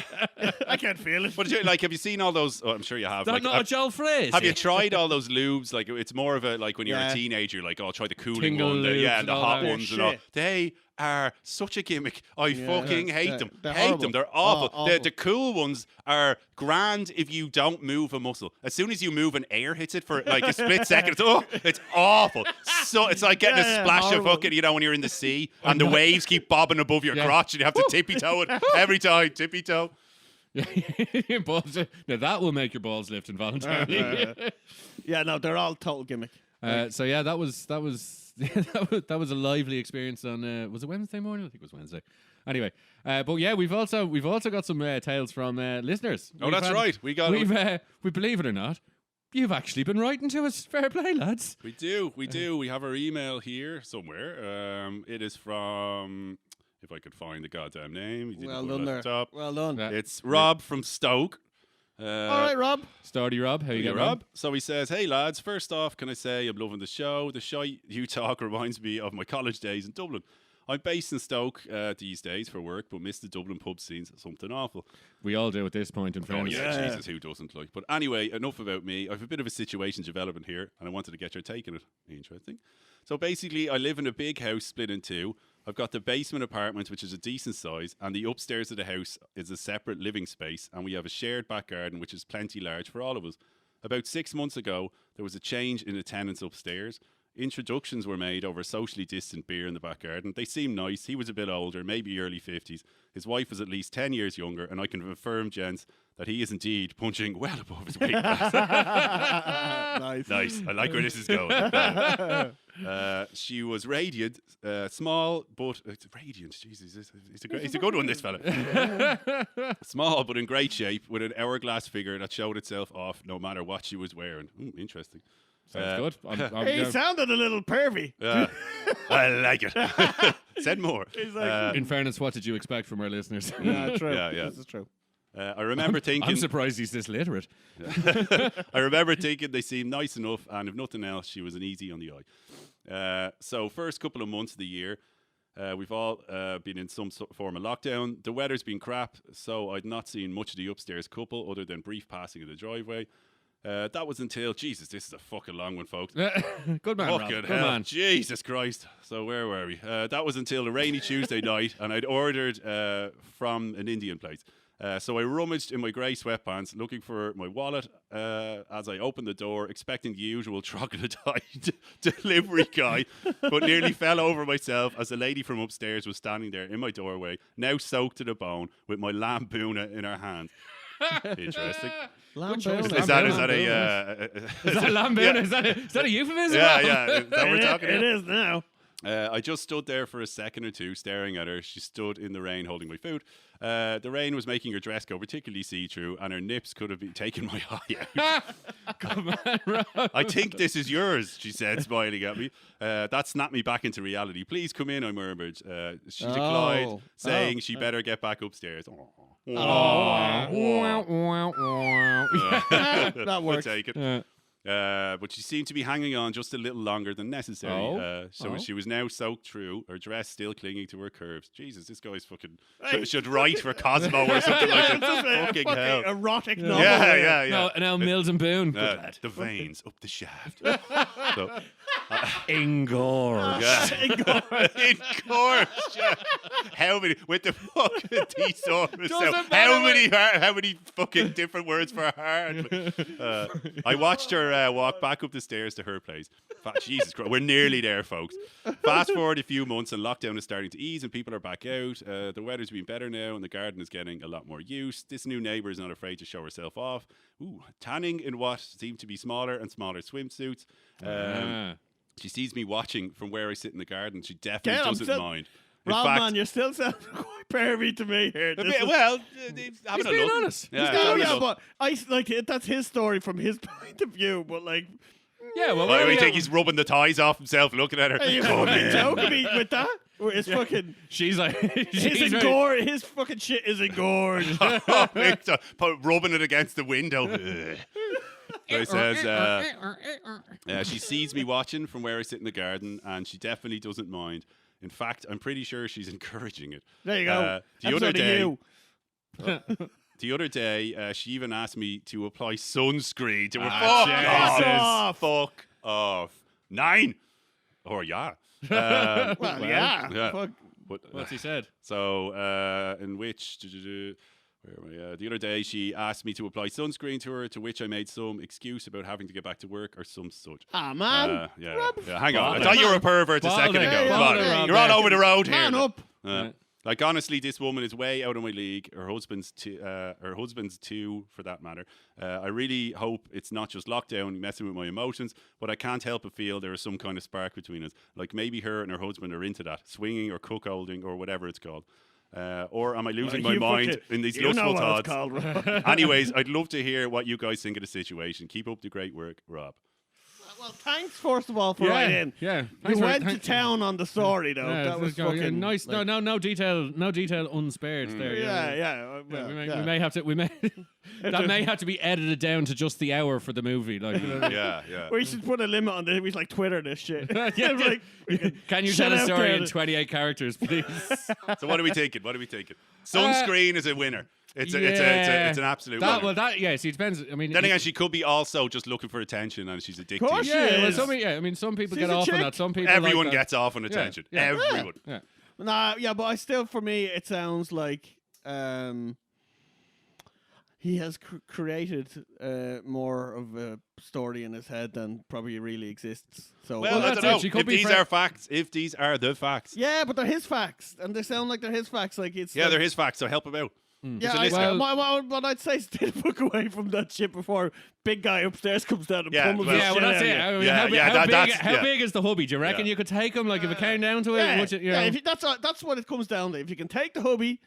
I can't feel it. But like, have you seen all those? Oh, I'm sure you have. That Like, not a Joel phrase. have you tried all those lubes? Like, it's more of a, like, when you're Yeah. a teenager, like, oh, try the cooling Tingle one, lubes and and the all hot that. ones They're and all. shit. They are such a gimmick. I fucking hate them. they're Hate horrible. them. They're awful. Oh, The awful. cool ones are grand if you don't move a muscle. As soon as you move, an air hits it for like a split second. It's awful. So it's like getting Yeah, a splash horrible. of fucking, when you're in the sea and the waves keep bobbing above your Yeah. crotch and you have to tippy toe it every time. Tippy toe. Your balls, now that will make your balls lift involuntarily. Yeah, no, they're all total gimmick. So yeah, that was that was a lively experience on was it Wednesday morning? I think it was Wednesday. Anyway, but yeah, we've also got some tales from listeners. Oh, that's right. We believe it or not, you've actually been writing to us. Fair play, lads. We do. We have our email here somewhere. It is from, if I could find the goddamn name. He didn't Well put done it there. at the top. Well done. Yeah. It's Rob from Stoke. All right, Rob. Starty Rob, how you Yeah, getting Rob. So he says, "Hey lads, first off, can I say I'm loving the show? The shite you talk reminds me of my college days in Dublin. I'm based in Stoke these days for work, but miss the Dublin pub scenes. Something awful. We all do at this point in Oh fairness. yeah, Jesus, who doesn't like? But anyway, enough about me. I've a bit of a situation developing here, and I wanted to get your take on it. Interesting. So basically, I live in a big house split in two. I've got the basement apartment, which is a decent size, and the upstairs of the house is a separate living space, and we have a shared back garden, which is plenty large for all of us. About 6 months ago, there was a change in the tenants upstairs. Introductions were made over a socially distant beer in the back garden. They seemed nice. He was a bit older, maybe early 50s. His wife was at least 10 years younger, and I can confirm, gents, that he is indeed punching well above his weight class. Nice. I like where this is going. She was radiant, small, but it's radiant. Jesus, he's a good one, this fella. Small, but in great shape, with an hourglass figure that showed itself off no matter what she was wearing. Interesting. Sounds good. He sounded a little pervy. I like it. Said more. In fairness, what did you expect from our listeners? Yeah, true. Yeah. This is true. I remember thinking. I'm surprised he's this literate. I remember thinking they seemed nice enough, and if nothing else, she was an easy on the eye. So first couple of months of the year, we've all been in some form of lockdown. The weather's been crap, so I'd not seen much of the upstairs couple other than brief passing of the driveway. That was until, Jesus, this is a fucking long one, folks. Good man, Rob. Fucking Good hell. man. Jesus Christ. So where were we? That was until a rainy Tuesday night, and I'd ordered from an Indian place. So I rummaged in my grey sweatpants looking for my wallet as I opened the door, expecting the usual troglodyte delivery guy, but nearly fell over myself as a lady from upstairs was standing there in my doorway, now soaked to the bone, with my lambuna in her hand. Interesting. Lambuna. Is that a Is that lambuna? Yeah. Is that a euphemism? Yeah. Is that what we're talking It about? is now. I just stood there for a second or two staring at her. She stood in the rain holding my food. The rain was making her dress go particularly see-through, and her nips could have been taken my eye out. Come on, Rob. I think this is yours, she said, smiling at me. That snapped me back into reality. Please come in, I murmured. She declined, saying she better get back upstairs. That works. We'll take it. But she seemed to be hanging on just a little longer than necessary. She was now soaked through, her dress still clinging to her curves. Jesus, this guy's fucking should write for Cosmo or something like that. Fucking hell. Erotic novel. Yeah. No, Mills and Boone. The veins up the shaft. So, Engorged. Engorged. Yeah. How many with the fucking thesaurus? Doesn't How matter how many fucking different words for heart? I watched her walk back up the stairs to her place. Jesus Christ, we're nearly there, folks. Fast forward a few months, and lockdown is starting to ease, and people are back out. The weather's been better now, and the garden is getting a lot more use. This new neighbour is not afraid to show herself off. Tanning in what seem to be smaller and smaller swimsuits. She sees me watching from where I sit in the garden. She definitely doesn't mind. In Rob, fact, man, you're still sounding quite pervy to me here. He's being honest. But that's his story from his point of view. But like, Yeah, well, Why do you think he's rubbing the ties off himself, looking at her? are you Come fucking in. joking me with that? Where his fucking she's like, his fucking shit is engorged. Victor, rubbing it against the window. So he says, she sees me watching from where I sit in the garden, and she definitely doesn't mind. In fact, I'm pretty sure she's encouraging it. There you go. The other day, she even asked me to apply sunscreen to her. Fuck off. 9. Or yeah. Well, yeah. Fuck. What's he said? So, in which... Where am I? The other day, she asked me to apply sunscreen to her, to which I made some excuse about having to get back to work or some such. Ah, man. Hang on. I thought you were a pervert a second ago. Hey, Come on. Rob. You're all over the road here. Man up. Like, honestly, this woman is way out of my league. Her husband's too, for that matter. I really hope it's not just lockdown messing with my emotions, but I can't help but feel there is some kind of spark between us. Like, maybe her and her husband are into that, swinging or cuckolding or whatever it's called. Or am I losing my mind in these lustful thoughts? Anyways, I'd love to hear what you guys think of the situation. Keep up the great work, Rob. Well, thanks first of all for writing in. Yeah, You went to town on the story though. That was fucking nice. like, no detail unspared there. Yeah. We may have to. That may have to be edited down to just the hour for the movie. Like, Yeah. We should put a limit on this. We should like Twitter this shit. Like, can you shut tell a out story there. in 28 characters, please? So what are we taking? Sunscreen is a winner. It's an absolute winner. See, it depends. I mean, Then again, she could be also just looking for attention, and she's addicted. Of course to it. she well, is. some people She's get a off on chick. that. Some people Everyone like that. gets off on attention. Yeah. Everyone. Yeah. But I still, for me, it sounds like he has created more of a story in his head than probably really exists. So Well, I that's don't know. it. She could If be these are facts, if these are the facts. yeah, but they're his facts, and they sound like they're his facts. Like it's Yeah, like, they're his facts, so help him out. Yeah, He's a listener. what I'd say is stay the fuck away from that shit before big guy upstairs comes down and Yeah, pummels well- the Yeah, shit well, that's out it. of you. I mean, Yeah, how yeah, big is the hubby? Do you reckon Yeah. you could take him? Like, if it came down to it, Yeah, would you know, if that's what it comes down to. If you can take the hubby,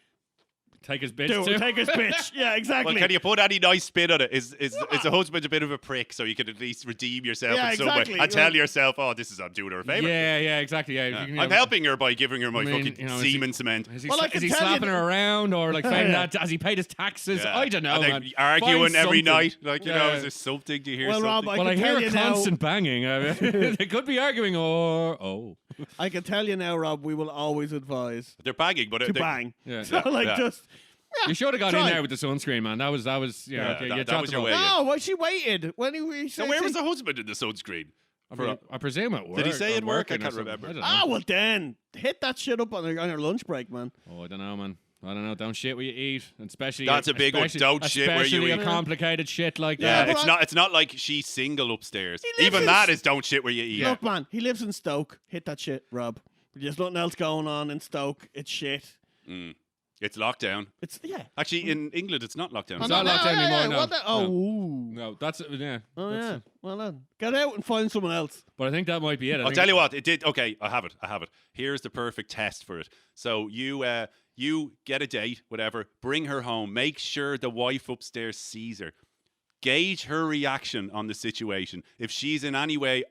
take his bitch do too? it. Take his bitch. Yeah, exactly. Well, can you put any nice spin on it? Is the husband a bit of a prick, so you can at least redeem yourself Yeah, in some exactly. way and tell yourself, "Oh, I'm doing her a favor." Yeah, exactly. Yeah, Yeah. if you can, I'm helping her by giving her my I mean, fucking you know, is he- semen cement. Is he, Well, I is can he tell you slapping her around or like saying Yeah. that? Has he paid his taxes? Yeah. I don't know. And they Man. arguing Find every something. night, like you know, Yeah. is this something? Do you hear Well, Rob, something? Well, I can hear tell a you now- constant banging. They could be arguing, or I can tell you now, Rob. We will always advise They're banging, but to bang. Yeah. So like Yeah. just. Yeah, You should have gone in try. there with the sunscreen, man. That was Yeah, okay. that you was dropped your the way. ball. No, well, she waited when he So said. where was the husband in the sunscreen? I presume at work. Did he say or at work? I working or can't something. remember. I don't know. Ah, well then hit that shit up on your lunch break, man. Oh, I don't know, man. I don't know. Don't shit where you eat, and especially That's a big one. especially- Don't shit where you especially eat. a complicated shit like Yeah, that. but it's not like she's single upstairs. He lives Even in that is don't shit where you eat. Look, man, he lives in Stoke. Hit that shit, Rob. There's nothing else going on in Stoke. It's shit. It's lockdown. It's Actually, in England, it's not lockdown. It's not locked down anymore, no. What the, oh, No. ooh. No, that's yeah. Oh that's- yeah. Well then, get out and find someone else. But I think that might be it. I'll tell you what, it did. Okay, I have it. Here's the perfect test for it. So you get a date, whatever, bring her home, make sure the wife upstairs sees her, gauge her reaction on the situation. If she's in any way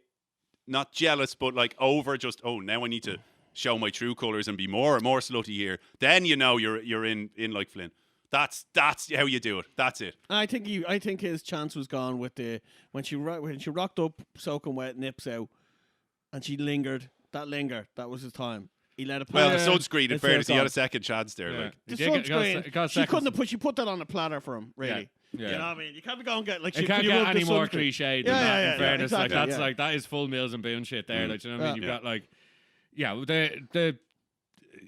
not jealous, but like over, just now I need to show my true colours and be more slutty here, then you know you're in like Flynn. That's how you do it. That's it. I think his chance was gone with when she rocked up soaking wet, nips out, and she lingered. That was his time. He let it pass. Well, the sunscreen, in It's fairness, he gone. had a second chance there. Yeah. Like. The He did get- sunscreen. got She seconds. couldn't have she put that on a platter for him. Really. Yeah. You know what I mean? You can't be going get like. It can't you get rub the any more sunscreen. cliched than Yeah, that. yeah, In fairness, exactly, like that's yeah. like that is full Mills and Boone shit there. Like, you know what I mean? Yeah. You've got like, the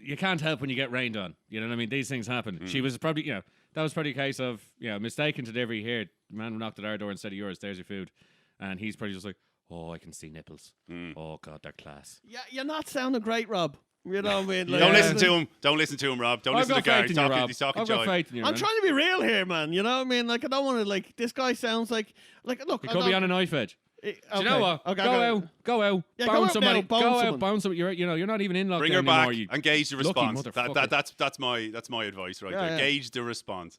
you can't help when you get rained on. You know what I mean? These things happen. She was probably that was probably a case of mistaken delivery here. The man knocked at our door instead of yours. There's your food, and he's probably just like, oh, I can see nipples. Oh God, they're class. Yeah, you're not sounding great, Rob. You know what I mean? Yeah. Don't listen to him. Don't listen to him, Rob. Don't I've listen to got Gary. faith in you, Rob. He's talking I've got joy. faith in you, I'm man. trying to be real here, man. You know what I mean? Like I don't want to like this guy sounds like look. He could be on a knife edge. Do Do you know what? Okay, go out, Yeah, go bounce out somebody, now, bounce go out, someone. bounce somebody. You're not even in lockdown Bring her back. anymore. You Engage the lucky response. motherfucker. That's my advice right Yeah, there. yeah. Gauge the response.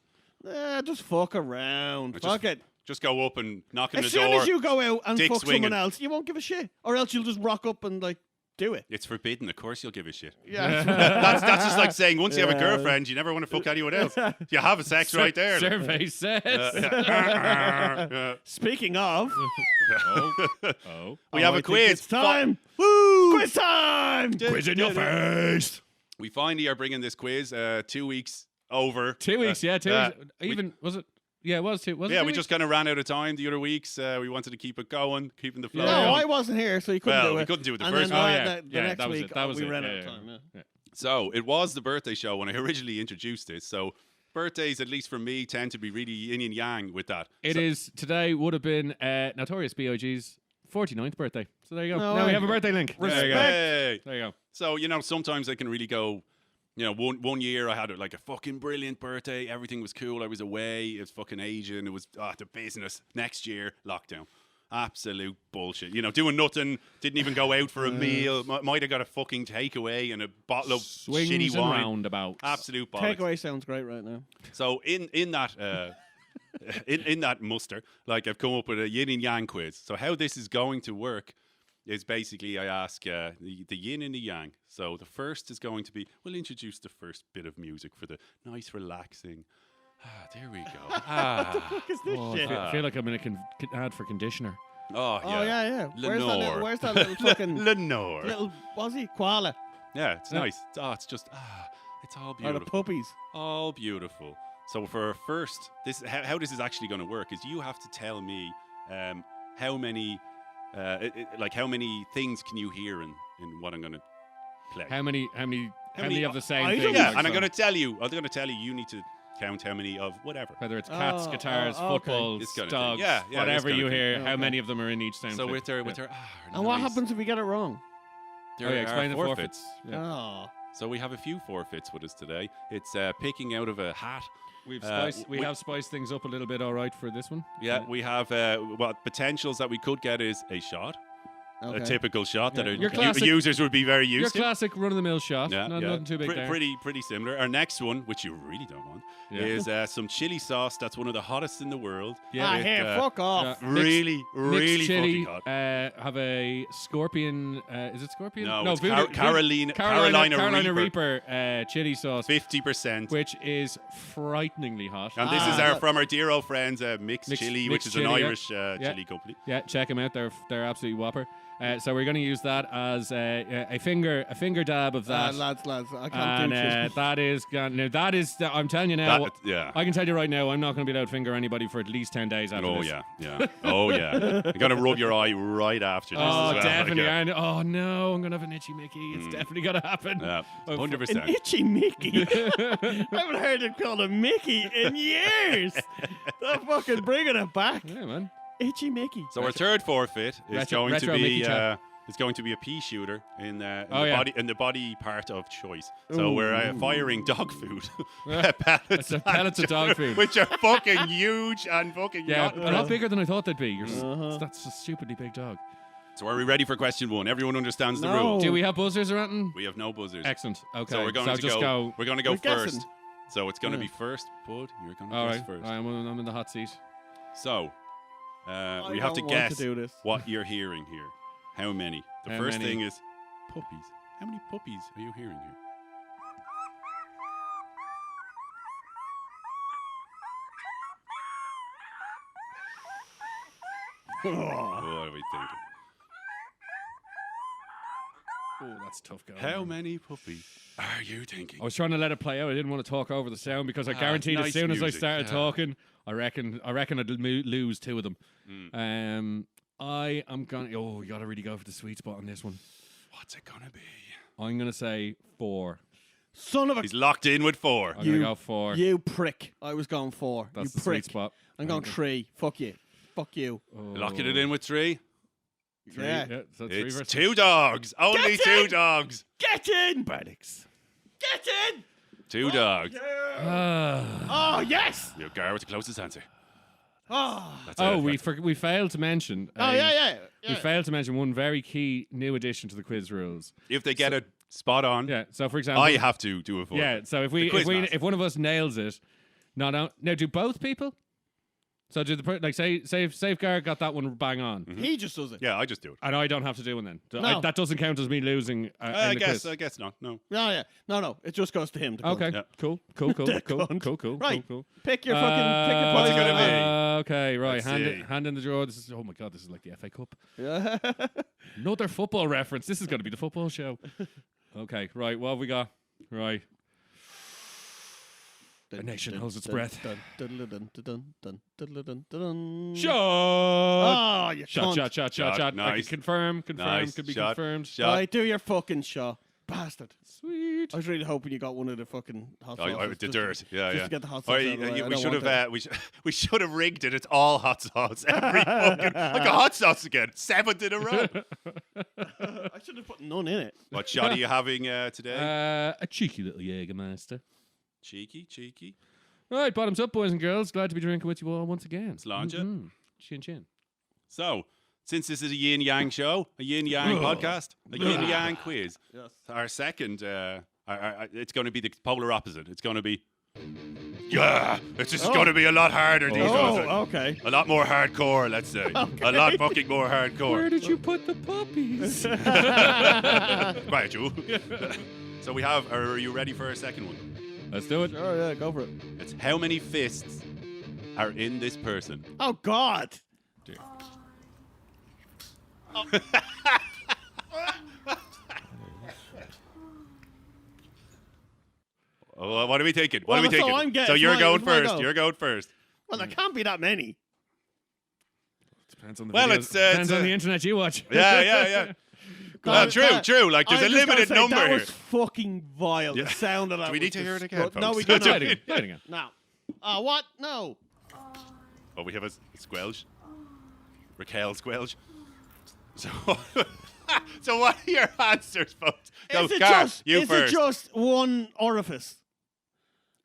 Just fuck around. Fuck it. Just go up and knock on As the soon door. as you go out and dick fuck swinging. someone else, you won't give a shit, or else you'll just rock up and like do it. It's forbidden. Of course you'll give a shit. Yeah. That's just like saying once you have a Yeah. girlfriend, you never want to fuck anyone else. You have a sex right there. Survey says. Yeah. Speaking of, Oh. We have I a think quiz. It's time. Woo! Quiz time. Quiz in your face. We finally are bringing this quiz 2 weeks over. 2 weeks, 2 weeks. we- Even was it? Yeah, it was 2. Was it Yeah, 2 we weeks? just kind of ran out of time the other weeks. We wanted to keep it going, keeping the flow. No, going. I wasn't here, so you couldn't Well, do we it. couldn't do it the and first then time. Oh, yeah. the Yeah, next that was week, it. That was we it. ran Yeah, out of yeah, time. Yeah. So it was the birthday show when I originally introduced this. So birthdays, at least for me, tend to be really yin and yang with that. It is today would have been Notorious B.I.G.'s 49th birthday. So there you go. No now we way. have a birthday link. Respect. Hey. There you go. So, sometimes they can really go You know, one year I had like a fucking brilliant birthday. Everything was cool. I was away. It was fucking Asian. It was the business. Next year, lockdown. Absolute bullshit. You know, doing nothing. Didn't even go out for a meal. Might have got a fucking takeaway and a bottle of Swings shitty and wine. roundabouts. Absolute bollocks. Takeaway sounds great right now. So in that in that muster, like I've come up with a yin and yang quiz. So how this is going to work is basically I ask the yin and the yang. So the first is going to be, we'll introduce the first bit of music for the nice, relaxing. There we go. What the fuck is this shit? I feel like I'm in a ad for conditioner. Oh, Oh yeah. Lenore. Where's that little fucking Lenore. little what's he? Koala. Yeah, it's Yeah. nice. It's just, it's all Or the beautiful. puppies. All beautiful. So for our first, how this is actually going to work is you have to tell me how many how many things can you hear in what I'm going to play. How many of the same items? things? Yeah, like, and I'm so going to tell you. You need to count how many of whatever. whether it's cats, Oh, guitars, oh, okay. footballs, This kind of thing. dogs, Yeah, this whatever kind you of thing. hear, Okay. how many of them are in each sound So clip. with her, And what nice. happens if we get it wrong? There Oh yeah, are explain the forfeits. Yeah. Oh. So we have a few forfeits with us today. It's picking out of a hat. We have we- spiced things up a little bit, all right, for this one. Yeah, we have what potentials that we could get is a shot, Okay. a typical shot that Yeah. our Your classic- users would be very Your used to. classic run-of-the-mill shot. Yeah, yeah. Nothing too big there. Pretty similar. Our next one, which you really don't want, Yeah. is some chili sauce. That's one of the hottest in the world. Yeah. with, Here, fuck off. Yeah. Really, really Mixed chili, fucking hot. have a scorpion. Is it scorpion? No, it's Voodoo- Carolina Reaper. Reaper chili sauce, 50%. which is frighteningly hot. And this is from our dear old friends, Mixed Chili, which Mixed is an Chili, yeah. Irish Yeah. chili company. Yeah, check them out. They're absolutely whopper. So we're going to use that as a finger dab of that. Lads, I can't And do shit. that is. I'm telling you now. Yeah. I can tell you right now, I'm not going to be allowed to finger anybody for at least 10 days after Oh this. yeah. Oh yeah. You're gonna rub your eye right after this. Oh, as well. definitely. Like, And oh no, I'm gonna have an itchy Mickey. It's definitely gonna happen. yeah, Oh, 100%. An itchy Mickey. I haven't heard it called a Mickey in years. They're fucking bringing it back. Yeah, man. Itchy Mickey. So our third forfeit is going to retro Mickey be chat. it's going to be a pea shooter in the yeah. body in the body part of choice. So Ooh. we're firing dog food, Yeah. pellets, It's pellets of dog food. which are fucking huge and fucking Yeah, not- a lot bigger than I thought they'd be. Uh-huh. That's a stupidly big dog. So are we ready for question one? Everyone understands the No. rules. Do we have buzzers or anything? We have no buzzers. Excellent. Okay. So we're going to just go. We're going to go We're first. guessing. So it's going to Yeah. be first, Bud. You're going to All guess right. first. I'm in the hot seat. So I we have to don't want guess to do this. what you're hearing here. How many? The How first many? thing is puppies. How many puppies are you hearing here? What are we thinking? Oh, that's tough going. How many puppies are you thinking? I was trying to let it play out. I didn't want to talk over the sound because I guaranteed nice as soon as I music, started yeah. talking, I reckon I'd lose two of them. I am gonna. Oh, you gotta really go for the sweet spot on this one. What's it gonna be? I'm gonna say 4. Son of a He's locked in with 4. I'm gonna go 4. you prick. I was going 4. That's you the prick. sweet spot. I'm going 3. Fuck you. Fuck you. Locking it in with 3. Three, Yeah. so 3 It's versus 2 dogs. Only Get 2 in! dogs. Get in! Bardix. Get in! 2 dogs. Oh, yes! You go with the closest answer. Oh, That's Oh, it. we failed to mention. yeah. We failed to mention one very key new addition to the quiz rules. If they get it spot on, Yeah. So for example, I have to do a forfeit. yeah. So if if one of us nails it, now do both people? So do say if Garrett got that one bang on, He just does it. Yeah, I just do it. and I don't have to do one then. No. That doesn't count as me losing. In I the guess quiz. not. No. Yeah. No. It just goes to him. to Okay. Yeah. Cool. cunt. Right. Cool. Pick your fucking pick your What's it poison. gonna be? Okay. Right. Let's Hand see. hand in the drawer. This is. Oh my god. This is like the FA Cup. Yeah. Another football reference. This is going to be the football show. Okay. Right. What have we got? Right. The nation holds its breath. Shot. Oh, you Shot. cunt. Shot. I Nice. can confirm. Nice. Could be Shot. confirmed. Shot. Right, do your fucking shot. Bastard. Sweet. I was really hoping you got one of the fucking hot sauces. The just dirt. To, Yeah, just yeah. to get the hot Or, sauce out of the way. I we don't should want have we should have rigged it. It's all hot sauce. Every fucking like a hot sauce again. 7th in a row. I should have put none in it. What shot are you having today? A cheeky little Jägermeister. Cheeky. Right, bottoms up, boys and girls. Glad to be drinking with you all once again. Sláinte. Chin chin. So, since this is a yin yang show, a yin yang podcast, a yin yang quiz, Yes. our second, it's going to be the polar opposite. It's going to be, it's just going to be a lot harder. These Oh, ones. okay. A lot more hardcore, let's say. A lot fucking more hardcore. Where did you put the puppies? Quiet, you. So we have, are you ready for our second one? Let's do it. Oh, yeah, go for it. It's how many fists are in this person? Oh, God. Oh, what are we taking? What Well, are we so taking? I'm getting- So you're it's going my first. go. You're going first. Well, there can't be that many. Depends on the Well, videos. it's, Depends it's, on the internet you watch. Yeah. Well, true. Like, there's I a was just gonna limited say, number that here. was fucking vile. Yeah. The sound of that. Do we was need to hear it again, disgust- No, folks? we Play don't. it again. Play it again. No. What? No. Oh, we have a squelch. Raquel squelch. So, so what are your answers, folks? Go, Is it Gar, just? you is first. it just one orifice?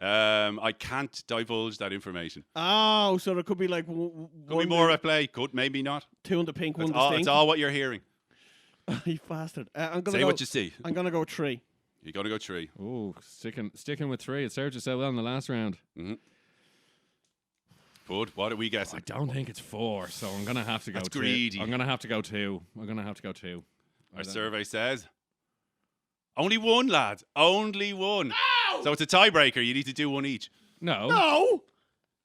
I can't divulge that information. Oh, so there could be like Could be more at play. Could, maybe not. two in the pink, one It's in the all, stink. it's all what you're hearing. You bastard. I'm gonna Say go, what you see. I'm gonna go 3. You're going to go 3. Ooh, sticking with 3. It served you so well in the last round. Bud, what are we I guessing? don't think it's 4, so I'm gonna have to go That's 2. greedy. I'm gonna have to go 2. Our survey says only one, lads. Only one. No! So it's a tiebreaker. You need to do one each. No, No,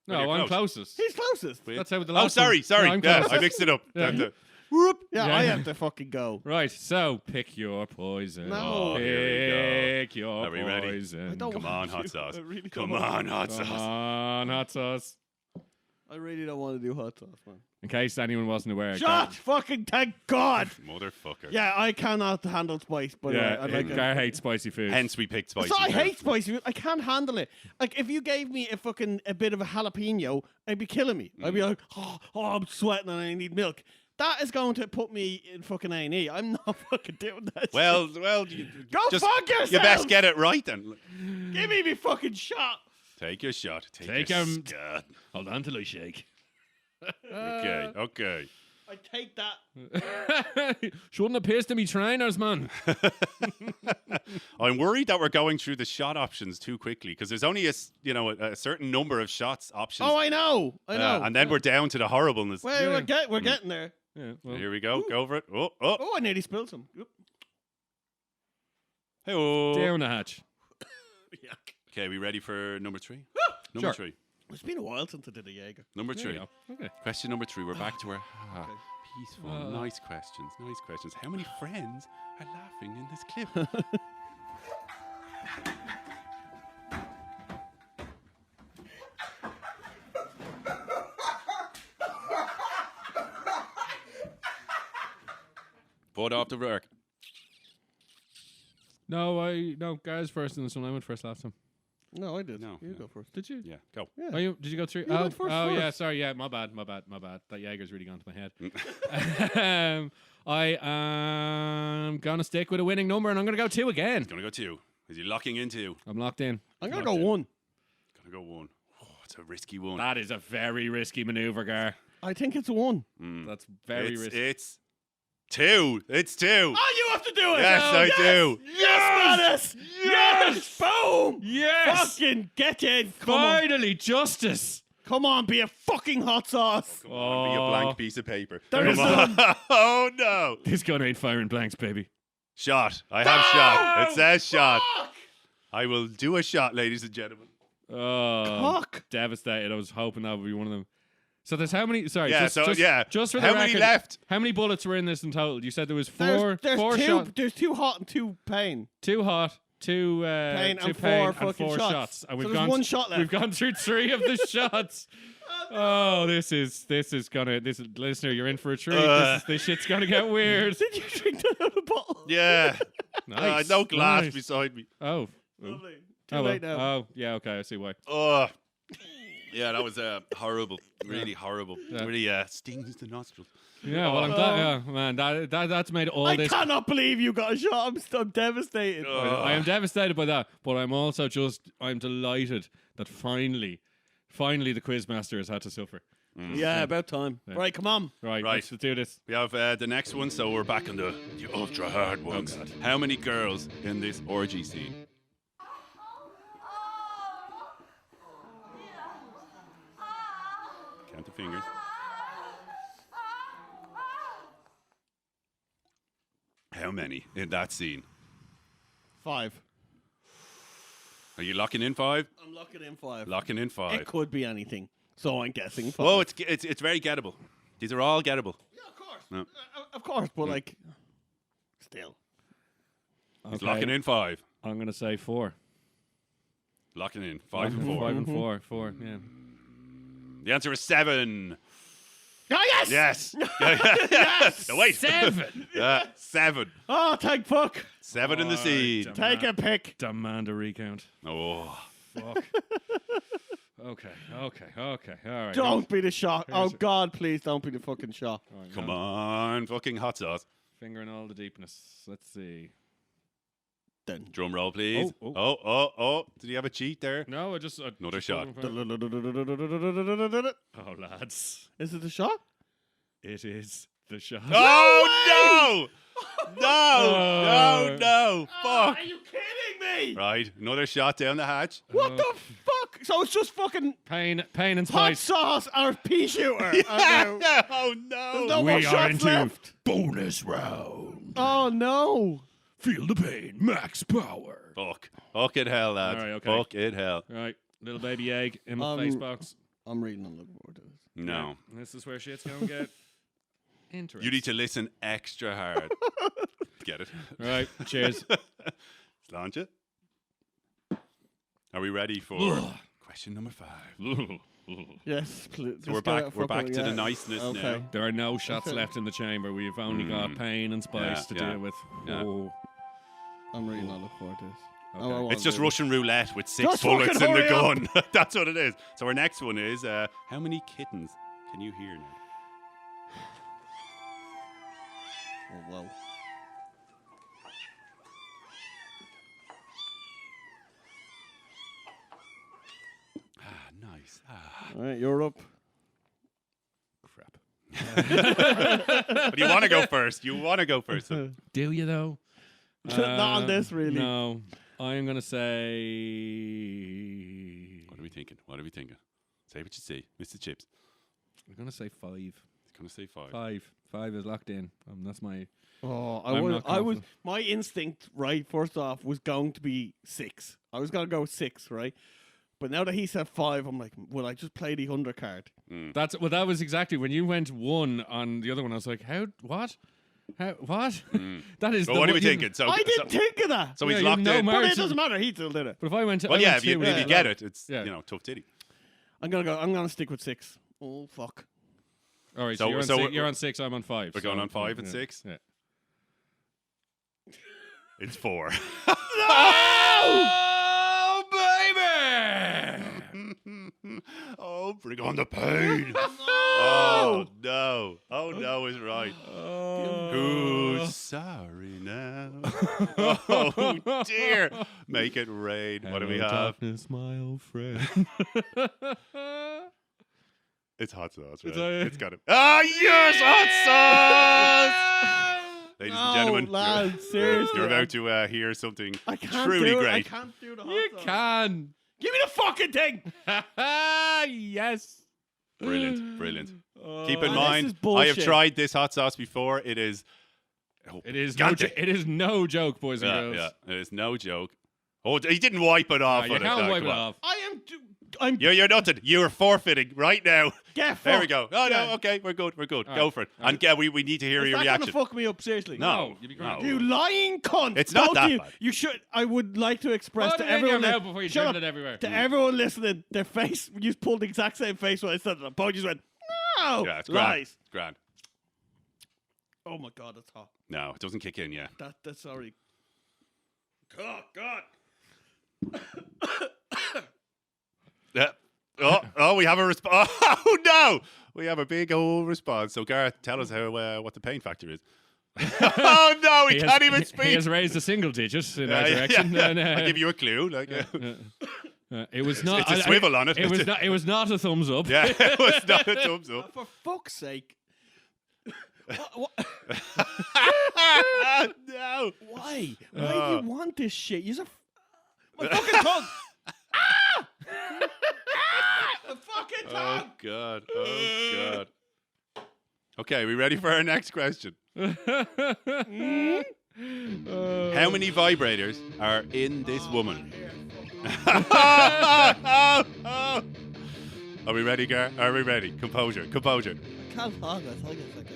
Well, you're I'm close. closest. he's closest. Wait. That's how the Oh, last sorry. one. No, I'm Yeah, closest. I mixed it up. Yeah. Yeah, Yeah. I have to fucking go. Right, so pick your poison. No. Oh, here Pick your Are we ready? poison. I don't Come want on, hot to. sauce. I really Come don't want on, to. hot Come sauce. on, hot sauce. I really don't want to do hot sauce, man. In case anyone wasn't aware. Shut! Fucking thank God! Motherfucker. Yeah, I cannot handle spice, but Yeah, I like Gar it. hates spicy food. Hence we picked spicy. So I food. hate spicy food. I can't handle it. Like, if you gave me a bit of a jalapeno, I'd be killing me. I'd be like, oh, I'm sweating and I need milk. That is going to put me in fucking A&E. I'm not fucking doing that. Well, shit. you Go just, fuck yourself! You best get it right then. Give me fucking shot. Take your shot. Take your 'em. shot. Hold on till I shake. Okay. I take that. Shouldn't have pissed in me trainers, man. I'm worried that we're going through the shot options too quickly because there's only a certain number of shots options. Oh, I know. And then we're down to the horribleness. Well, Yeah. we're getting there. Yeah, well, Here we go. Go for it. Oh. Oh, I nearly spilled some. Oop. Hey-oh. down the hatch. Okay, we ready for number 3? Sure. Number 3. It's been a while since I did a Jaeger. Number There 3. you go. Okay. Question number 3. We're back to our Okay. peaceful, nice questions. Nice questions. How many friends are laughing in this clip? Vote off the work. No, guys first in this one. I went first last time. No, I did. No, You no. go first. Did you? Yeah, go. Yeah. Oh, did you go through? You went first yeah, first. sorry, yeah, my bad. That Jaeger's really gone to my head. I am gonna stick with a winning number, and I'm gonna go 2 again. Gonna go 2. Is he locking in 2? I'm locked in. I'm going to go 1. Gonna go 1. Oh, it's a risky one. That is a very risky maneuver, Gar. I think it's a 1. That's very it's, risky. It's 2. It's 2. Oh, you have to do it. Yes, Oh, I do. Yes, Manus. Yes. Boom. Yes! Fucking get in. Come on. Finally, justice! Come on, be a fucking hot sauce. Come on, be a blank piece of paper. There Come is on. Oh, no. This gun ain't firing blanks, baby. Shot. I have shot. It says shot. Fuck. I will do a shot, ladies and gentlemen. Oh, Cock. devastated. I was hoping that would be one of them. So there's how many? Sorry, Yeah, just, so, just, yeah. just for the How many record, left? How many bullets were in this in total? You said there was four, There's four two. shots, There's 2 hot and 2 pain. 2 hot, 2 Pain two and pain 4 fucking and 4 shots. And So we've there's gone 1 shot left. We've gone through 3 of the shots. Oh, this is gonna. This is, listener, you're in for a treat. This shit's gonna get weird. Did you drink that out of a bottle? Yeah. Nice. No glass nice. beside me. Oh. Lovely. Too Oh, well. late now. Oh, yeah. Okay, I see why. Yeah, that was horrible. Really horrible. Yeah. Really stings the nostrils. Yeah, well, I'm glad. Yeah, man, that's made all I this. cannot believe you got a shot. I'm devastated. I am devastated by that, but I'm also I'm delighted that finally the quizmaster has had to suffer. Yeah, about time. Yeah. Right, come on. Right, Right. let's do this. We have the next one, so we're back on the ultra hard ones. God. How many girls in this orgy scene? Count the fingers. How many in that scene? 5. Are you locking in 5? I'm locking in 5. Locking in 5. It could be anything, so I'm guessing 5. Whoa, it's very gettable. These are all gettable. Yeah, of course. No. Of course, but like, still. He's locking in 5. I'm gonna say 4. Locking in 5 and 4. 5 and 4. 4. Yeah. The answer is 7. Oh, yes! Yes. Yes! No, wait. 7. 7. Oh, thank fuck. 7 in the seed. Take a pick. Demand a recount. Oh. Fuck. Okay. All right. Don't be the shot. Oh, Here's it. God, please don't be the fucking shot. All right, Come now, on, fucking hot sauce. Finger in all the deepness. Let's see. Then. Drum roll, please. Oh, Oh. Did he have a cheat there? No, I just Another just shot. Oh, lads, Is it the shot? it is the shot. Oh, no! Oh. No. Fuck. Are you kidding me? Right, another shot down the hatch. What the fuck? So it's just fucking Pain and hot spice. sauce or pea shooter. Oh, There's no. no more shots left. bonus round. Oh, no. Feel the pain, max power. Fucking hell, lads. All right, okay. Fucking hell. Right, little baby egg in my face box. I'm reading and looking forward to this. No. This is where shit's gonna get interesting. You need to listen extra hard. Get it? Right, cheers. Let's launch it. Are we ready for question number 5? Yes, please. So we're back to the niceness Okay. now. There are no shots left in the chamber. We've only got pain and spice to yeah, deal with. yeah. Oh. I'm really not looking forward to this. Okay. Oh, I want It's just to. Russian roulette with 6 Just bullets fucking in the hurry gun. That's what it is. So our next one is how many kittens can you hear now? Oh, wow. Nice. All right, you're up. Crap. But you want to go first. You want to go first. So. Do you though? Not on this, really. No, I'm gonna say. What are we thinking? Say what you see, Mr. Chips. I'm gonna say 5. He's going to say 5. 5 is locked in. That's my. Oh, I'm not I was. confident. My instinct, right, first off, was going to be 6. I was going to go 6, right? But now that he said 5, I'm like, will I just play the undercard? That was exactly when you went 1 on the other one. I was like, how? What? How? What? That is. Well, the what are one we thinking? So, I didn't think of that. So he's Yeah, you locked know in. Mar- But it doesn't matter. He still did it. But if I went, Well, I yeah, went if you, 2, if you get it, it's Yeah. tough titty. I'm gonna stick with 6. Oh fuck. All right, So- so, you're, on so 6, we're- you're on 6. I'm on 5. We're so- going on 5 and yeah, 6? Yeah. It's 4. Oh, baby! Oh, bring on the pain. Oh, no. Oh, no is right. Who's sorry now? Oh, dear. Make it rain. What do we have? Darkness, my old friend. It's hot sauce, right? a- It's got it. Ah, yes, hot sauce! Ladies and gentlemen, lads, seriously. you're about to hear something I can't truly do it. I great. can't do the hot You sauce. can. Give me the fucking thing. Yes. Brilliant, brilliant. Keep in this mind, is I have bullshit. tried this hot sauce before. It is. It is gigantic. it is no joke, boys and girls. Yeah, it is no joke. Oh, he didn't wipe it off. You on it. can't No, wipe come it on. off. I'm. You're nothing. You are forfeiting right now. Get There we fucked. go. Oh, Yeah. no, okay, we're good. Go right. for it. All And right. yeah, we need to hear Is your that reaction. gonna fuck me up seriously? No, you'd be no. grand. You lying cunt! It's not Don't that you? bad. You should. I would like to express Put to it in everyone. your mouth before you Shut dribble up. it everywhere. To everyone listening, their face. You pulled the exact same face when I said it. Both just went. No. Yeah, it's grand. Lies. It's grand. Oh my god, that's hot. No, it doesn't kick in yet. That's already. Oh god. Yeah. Oh, we have a response. Oh, no. We have a big old response. So Gareth, tell us how what the pain factor is. Oh no, he can't even speak. He has raised a single digit in that direction. Yeah. And, I'll give you a clue. It was not. It's a swivel on it. It was not a thumbs up. Yeah, it was not a thumbs up. For fuck's sake. What? No. Why? Why do you want this shit? Use my fucking tongue. Ah! A fucking tongue. Oh god. Oh god. Okay, we ready for our next question? How many vibrators are in this woman? Are we ready, Gar? Are we ready? Composure. I can't talk. I think it's like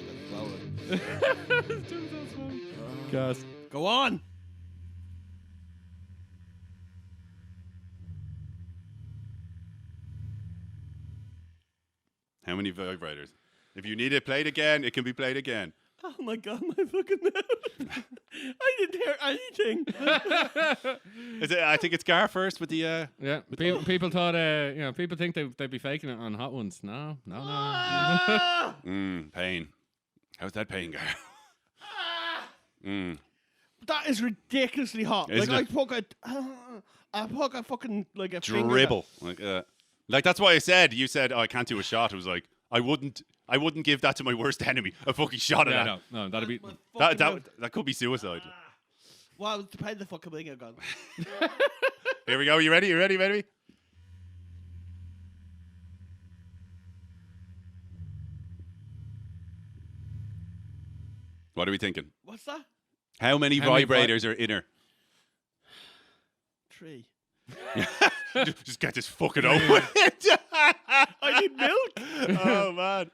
Gas. Go on. How many vibrators? If you need it played again, it can be played again. Oh my god, my fucking mouth. I didn't hear anything. I think it's Gar first with the. Yeah, people thought, people think they'd be faking it on hot ones. No. Ah! Pain. How's that pain, Gar? That is ridiculously hot. Isn't like it? I poke a fucking like a finger. Dribble. Like that's why I said. You said, "Oh, I can't do a shot." It was like I wouldn't give that to my worst enemy. A fucking shot at that. No, that'd be. That could be suicide. Well, it depends the fucking thing I've got. Here we go. You ready? You ready, baby? What are we thinking? What's that? How many vibrators are in her? 3. Just get this fucking over with. I need milk. Oh man.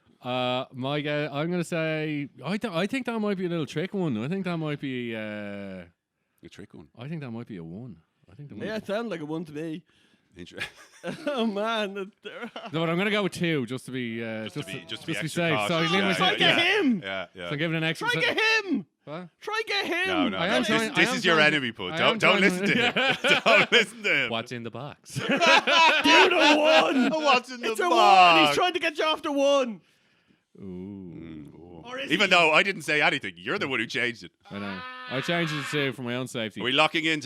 My guy, I'm gonna say I think that might be a little trick one. I think that might be A trick one. I think that might be a 1. I think that might Yeah, it sounded like a 1 to me. Oh man. No, but I'm gonna go with 2 just to be just to be safe. extra So cautious. Try get him. Yeah. So I'm giving an extra. Try get him. What? Try get him. No. I am trying- This I am is your trying- enemy, Pud. I am Don't trying- listen to him. Don't listen to him. What's in the box? Do the 1. What's in the It's a 1. box? He's trying to get you off the 1. Ooh. Or is Even he? though I didn't say anything, you're the one who changed it. I know. I changed it to 2 for my own safety. Are we locking in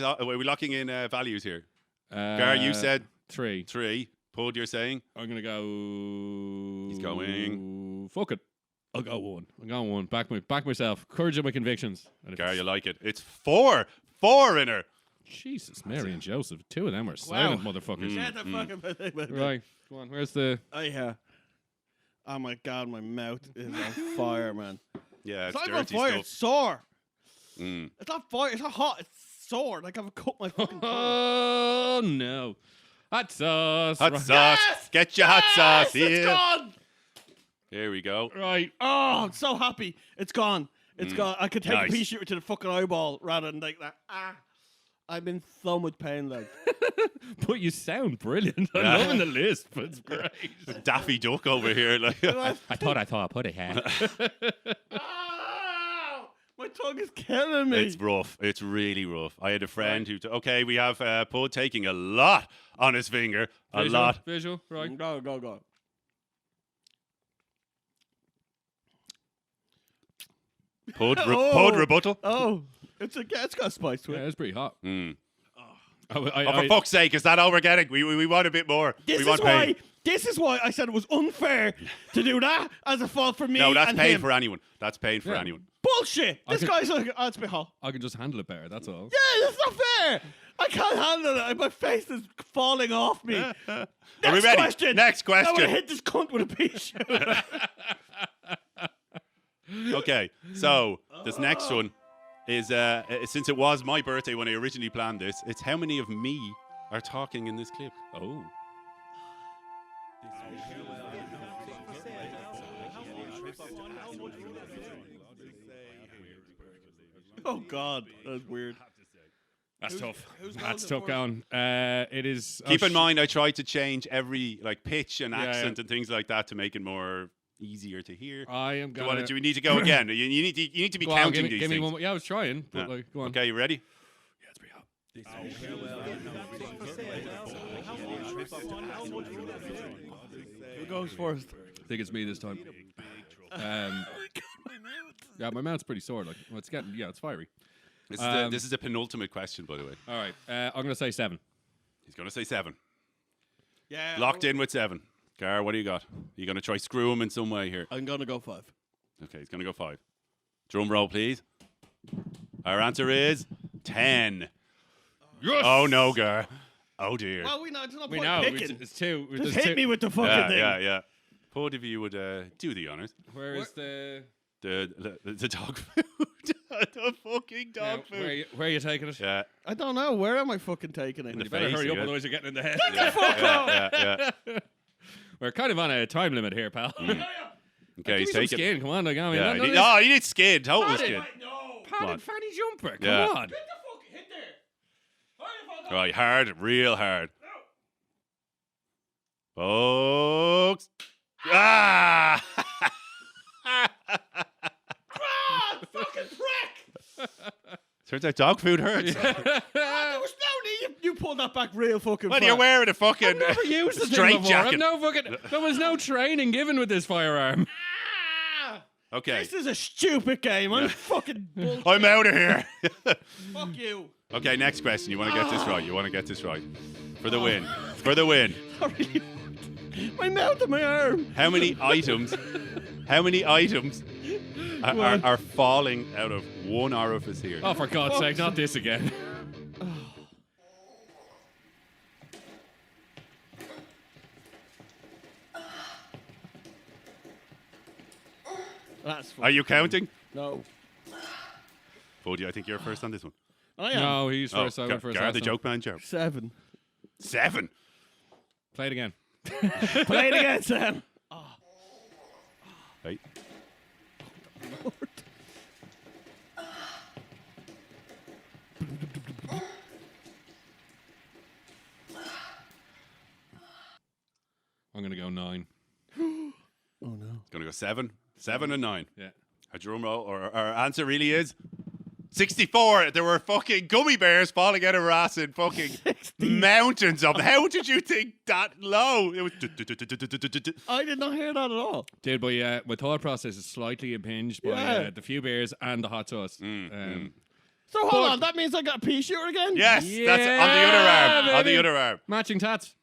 values here? Gar, you said 3. 3. Pud, you're saying? I'm gonna go. He's going. Fuck it. I'll go 1. I'm going 1. Back myself. Courage of my convictions. Gar, you like it. It's 4. 4 in her. Jesus, Mary and Joseph. 2 of them are silent motherfuckers. Shut the fucking Right. Come on. Where's the? Oh my god, my mouth is on fire, man. Yeah, It's it's not on dirty fire, stuff. it's sore. Mm. It's not fire, it's not hot, it's sore. Like I've cut my fucking tongue. Oh no. Hot sauce. Hot Right. sauce. Yes! Get your hot sauce It's here. gone. Here we go. Right. Oh, I'm so happy. It's gone. It's gone. I could take Nice. a pea shooter to the fucking eyeball rather than like that. I'm in so much pain, like. But you sound brilliant. I'm Yeah. loving the list, but it's great. Daffy Duck over here. Like. I thought I put it here. Ow! My tongue is killing me. It's rough. It's really rough. I had a friend who. Okay, we have Pud taking a lot on his finger. A lot. Visual. Right. Go. Pud Oh. rebuttal. Oh, it's got spice to it. Yeah, it's pretty hot. Mm. Oh, For fuck's sake, is that all we're getting? We want a bit more. This we is want why. pain. This is why I said it was unfair to do that as a fault for me. No, that's and pain him. for anyone. That's pain for Yeah. anyone. Bullshit. I This could- guy's like, it's a bit hot. I can just handle it better. That's all. Yeah, that's not fair. I can't handle it. My face is falling off me. Are we ready? Question. Next I'm gonna question. hit this cunt with a pea shooter. Okay, so this next one is since it was my birthday when I originally planned this, it's how many of me are talking in this clip. Oh. Oh God, that's weird. That's tough. who's That's going tough going. It is. Keep in mind, I tried to change every pitch and Yeah, accent yeah. and things like that to make it more easier to hear. I am Do, going. do we need to go again? You need to be counting these give me things. one more. Yeah, I was trying, but Yeah. like, go on. Okay, you ready? Yeah, it's pretty hot. Who goes first? I think it's me this time. Yeah, my mouth's pretty sore. Like, well, it's fiery. This is a penultimate question, by the way. All right, I'm gonna say 7. He's going to say 7. Yeah. Locked in with 7. Gar, what do you got? Are you going to try screw him in some way here? I'm gonna go 5. Okay, he's going to go 5. Drum roll, please. Our answer is 10. Yes! Oh, no, Gar. Oh, dear. Well, we know. There's no We point know. picking. It's 2. Just There's hit 2. me with the fucking thing. Yeah. Pud, if you would do the honours. Where is the The dog food. The fucking dog food. Where are you taking it? Yeah. I don't know. Where am I fucking taking it? In the You better face, hurry up, yeah. otherwise you're getting in the head. Yeah. We're kind of on a time limit here, pal. Okay, Give he's me some taking. skin. Come on, like, I mean, Yeah, none of he needs skin. Total Padded. skin. No. this Come on. padded fanny jumper. Come Yeah. on. Get the fuck hit there. Right, hard, real hard. Folks. Ah! Fucking prick! Turns out dog food hurts. There was no need. You pulled that back real fucking Well, fast. you're wearing a fucking Never used the thing straight before. jacket. There was no training given with this firearm. Okay. This is a stupid game. I'm fucking bullshit. I'm out of here. Fuck you. Okay, next question. You want to get this right. You want to get this right. For the win. For the win. Sorry. My mouth and my arm. How many items are falling out of one orifice here? Oh, for God's sake, not this again. That's Are you counting? No. Bodie, I think you're first on this one. I am. No, he's first. I went first. Gar last the time. joke man, Joe. 7. 7. Play it again. Play it again, Sam. Right. Lord. I'm going to go 9. Oh no. Gonna go 7. 7 and 9. Yeah. A drum roll, or our answer really is 64. There were fucking gummy bears falling out of our ass in fucking 60. mountains of them. How did you think that low? It was. I did not hear that at all. Dude, but yeah, my thought process is slightly impinged by Yeah. the few beers and the hot sauce. So hold on, that means I got a pea shooter again? Yes, that's on the Yeah, other arm. On the baby. other arm. Matching tats.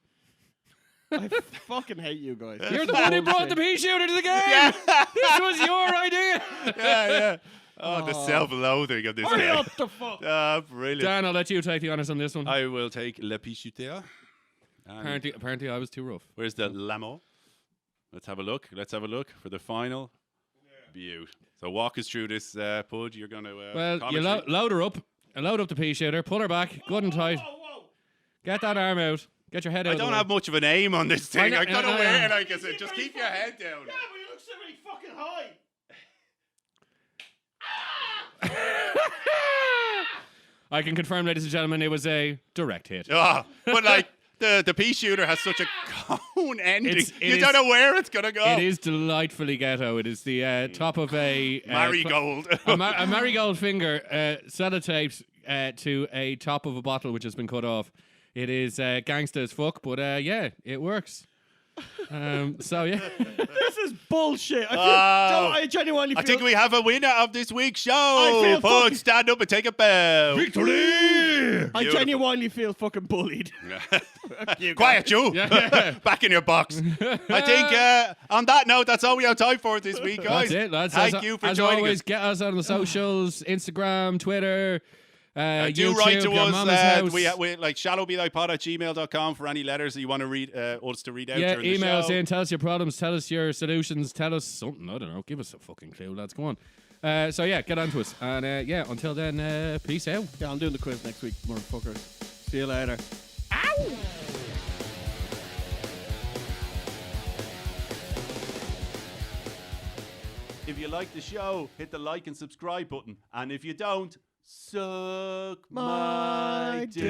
I fucking hate you guys. You're the one who brought the pea shooter to the game. This was your idea. Yeah. Oh, the self-loathing of this Hurry game. up the fuck. Ah, brilliant. Dan, I'll let you take the honors on this one. I will take Le Pichuteur. Apparently, I was too rough. Where's the Lamo? Let's have a look. for the final. Beaut. So walk us through this, Pud. You're going to. Well, you commentary. load her up. Load up the pea shooter. Pull her back. Good and tight. Whoa. Get that arm out. Get your head out. I of the don't way. have much of an aim on this thing. I don't know where. Like I said, just keep your head down. Yeah, but you look so really fucking high. I can confirm, ladies and gentlemen, it was a direct hit. Oh, but like the pea shooter has such a cone ending. It You is- don't know where it's gonna go. It is delightfully ghetto. It is the top of a marigold. a marigold finger sellotaped to a top of a bottle which has been cut off. It is gangsta as fuck, but yeah, it works. So yeah, This is bullshit. I genuinely feel... I think we have a winner of this week's I show. feel Pud, fucking- stand up and take a bow. victory! I Beautiful. genuinely feel fucking bullied. Quiet, you. Yeah. Back in your box. I think on that note, that's all we have time for this week, guys. That's it, lads. Thank as, you for as joining always, us. get us on the socials, Instagram, Twitter. Do YouTube, write to your mama's us. house. We like shallowbelykepod@gmail.com for any letters that you want to read us to read out. Yeah, during the email us show. in. Tell us your problems. Tell us your solutions. Tell us something. I don't know. Give us a fucking clue, lads. Come on. So yeah, get on to us. And yeah, until then, peace out. Yeah, I'm doing the quiz next week, motherfucker. See you later. If you like the show, hit the like and subscribe button. And if you don't, suck my dick.